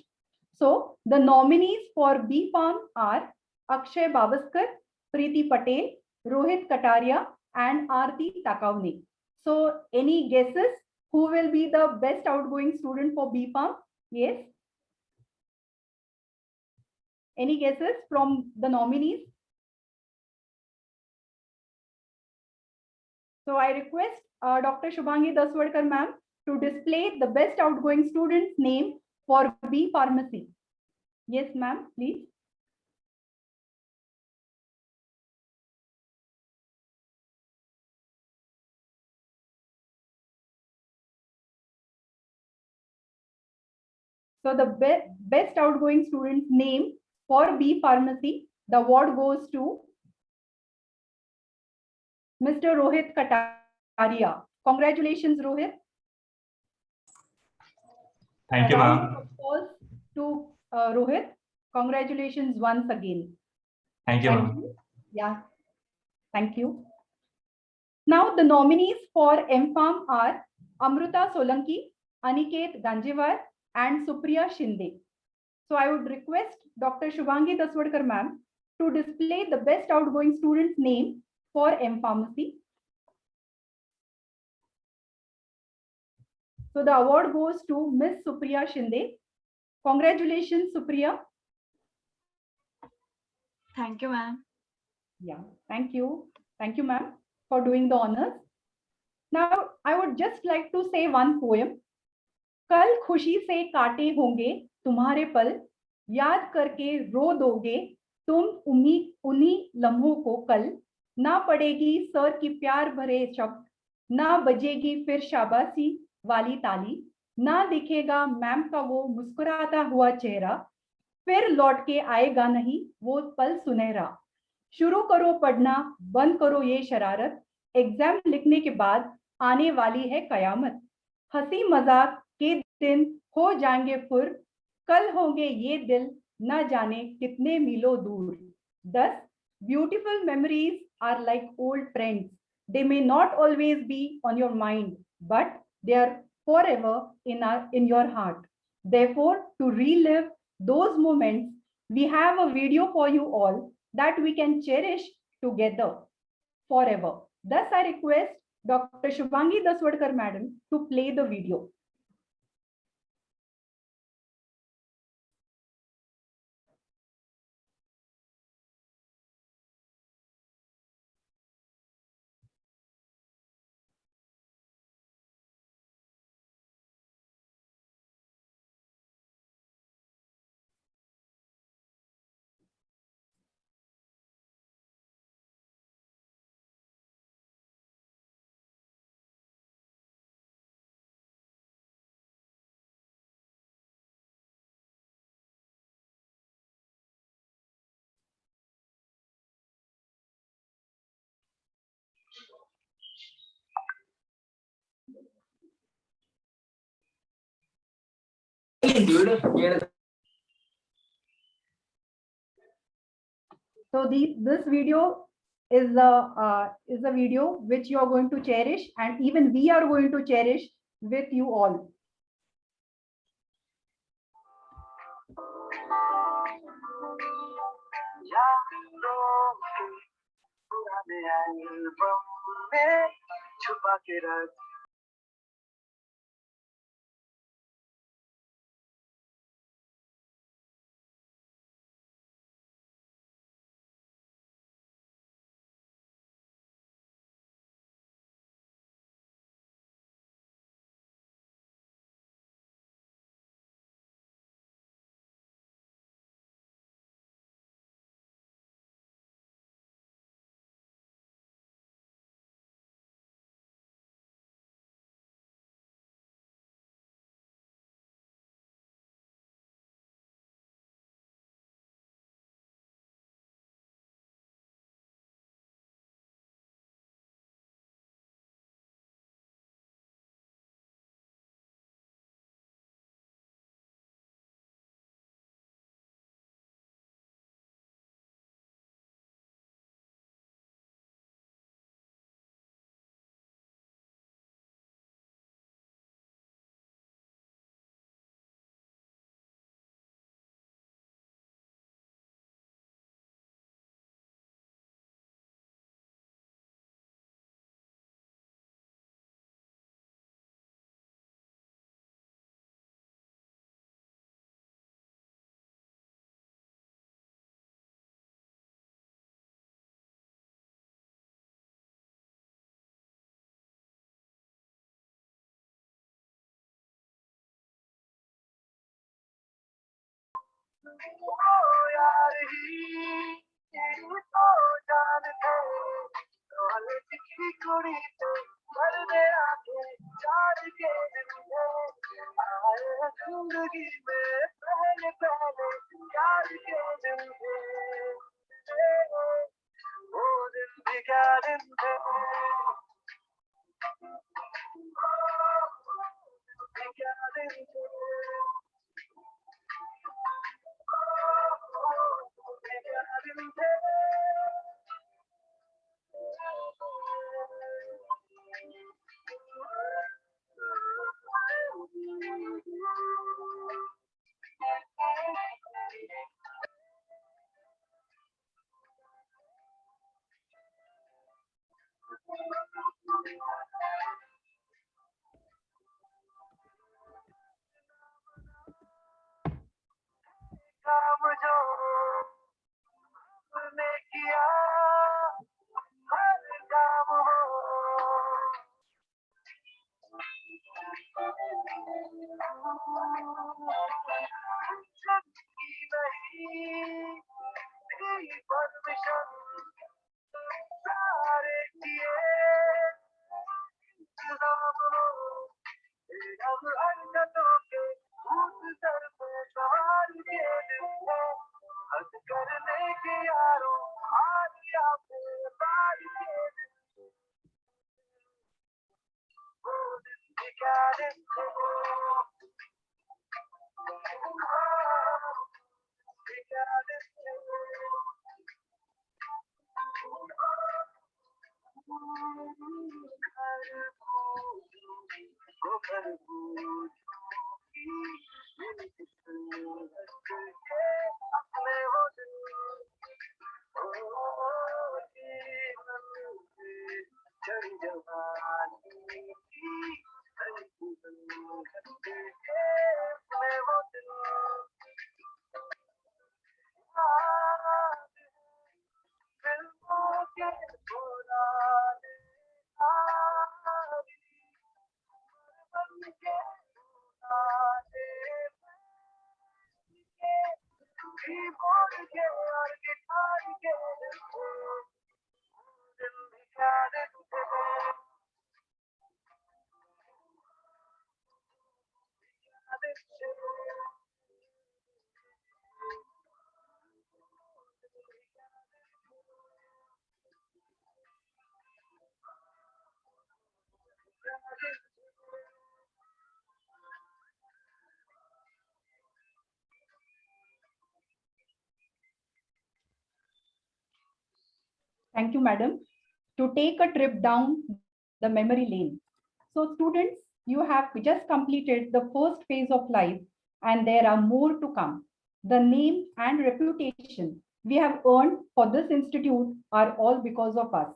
So the nominees for B.Pharm are Akshay Babaskar, Preeti Patel, Rohit Kataria, and Aarti Takavne. So any guesses who will be the best outgoing student for B.Pharm? Yes. Any guesses from the nominees? So I request Dr. Shubhangi Daswadkar ma'am to display the best outgoing student's name for B Pharmacy. Yes, ma'am, please. So the best outgoing student's name for B Pharmacy, the award goes to Mr. Rohit Kataria. Congratulations, Rohit. Thank you, ma'am. To Rohit, congratulations once again. Thank you, ma'am. Yeah, thank you. Now the nominees for M.Pharm are Amruta Solanki, Aniket Ganjevar, and Supriya Shinde. So I would request Dr. Shubhangi Daswadkar ma'am to display the best outgoing student's name for M.Pharmacy. So the award goes to Ms. Supriya Shinde. Congratulations, Supriya. Thank you, ma'am. Yeah, thank you. Thank you, ma'am, for doing the honors. Now, I would just like to say one poem. कल खुशी से काटे होंगे तुम्हारे पल, याद करके रो दोगे तुम उन्हीं लम्हों को कल, ना पड़ेगी सर की प्यार भरे शब्द, ना बजेगी फिर शाबाशी वाली ताली, ना दिखेगा मैम का वो मुस्कुराता हुआ चेहरा, फिर लौट के आएगा नहीं वो पल सुनहरा। शुरू करो पढ़ना, बंद करो ये शरारत, एग्जाम लिखने के बाद आने वाली है कयामत, हंसी मजाक के दिन हो जाएंगे फुर, कल होंगे ये दिल न जाने कितने मीलों दूर। Thus, beautiful memories are like old friends. They may not always be on your mind, but they are forever in your heart. Therefore, to relive those moments, we have a video for you all that we can cherish together forever. Thus, I request Dr. Shubhangi Daswadkar madam to play the video. So this video is a video which you are going to cherish, and even we are going to cherish with you all. Thank you, madam. To take a trip down the memory lane. So students, you have just completed the first phase of life and there are more to come. The name and reputation we have earned for this institute are all because of us.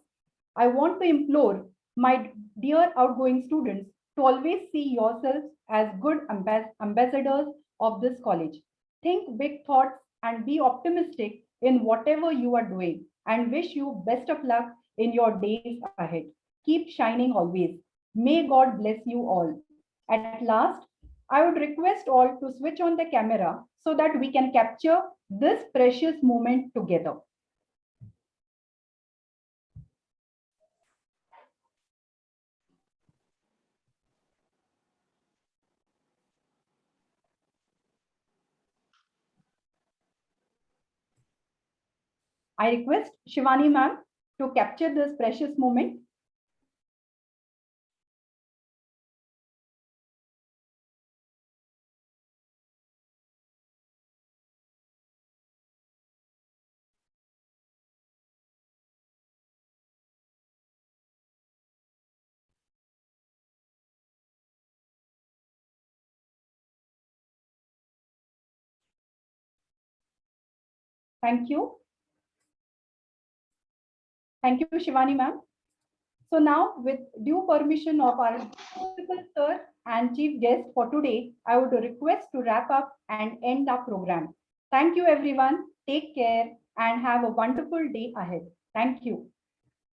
I want to implore my dear outgoing students to always see yourselves as good ambassadors of this college. Think big thoughts and be optimistic in whatever you are doing, and wish you best of luck in your days ahead. Keep shining always. May God bless you all. At last, I would request all to switch on the camera so that we can capture this precious moment together. I request Shivani ma'am to capture this precious moment. Thank you. Thank you, Shivani ma'am. So now, with due permission of our principal sir and chief guest for today, I would request to wrap up and end our program. Thank you, everyone. Take care and have a wonderful day ahead. Thank you.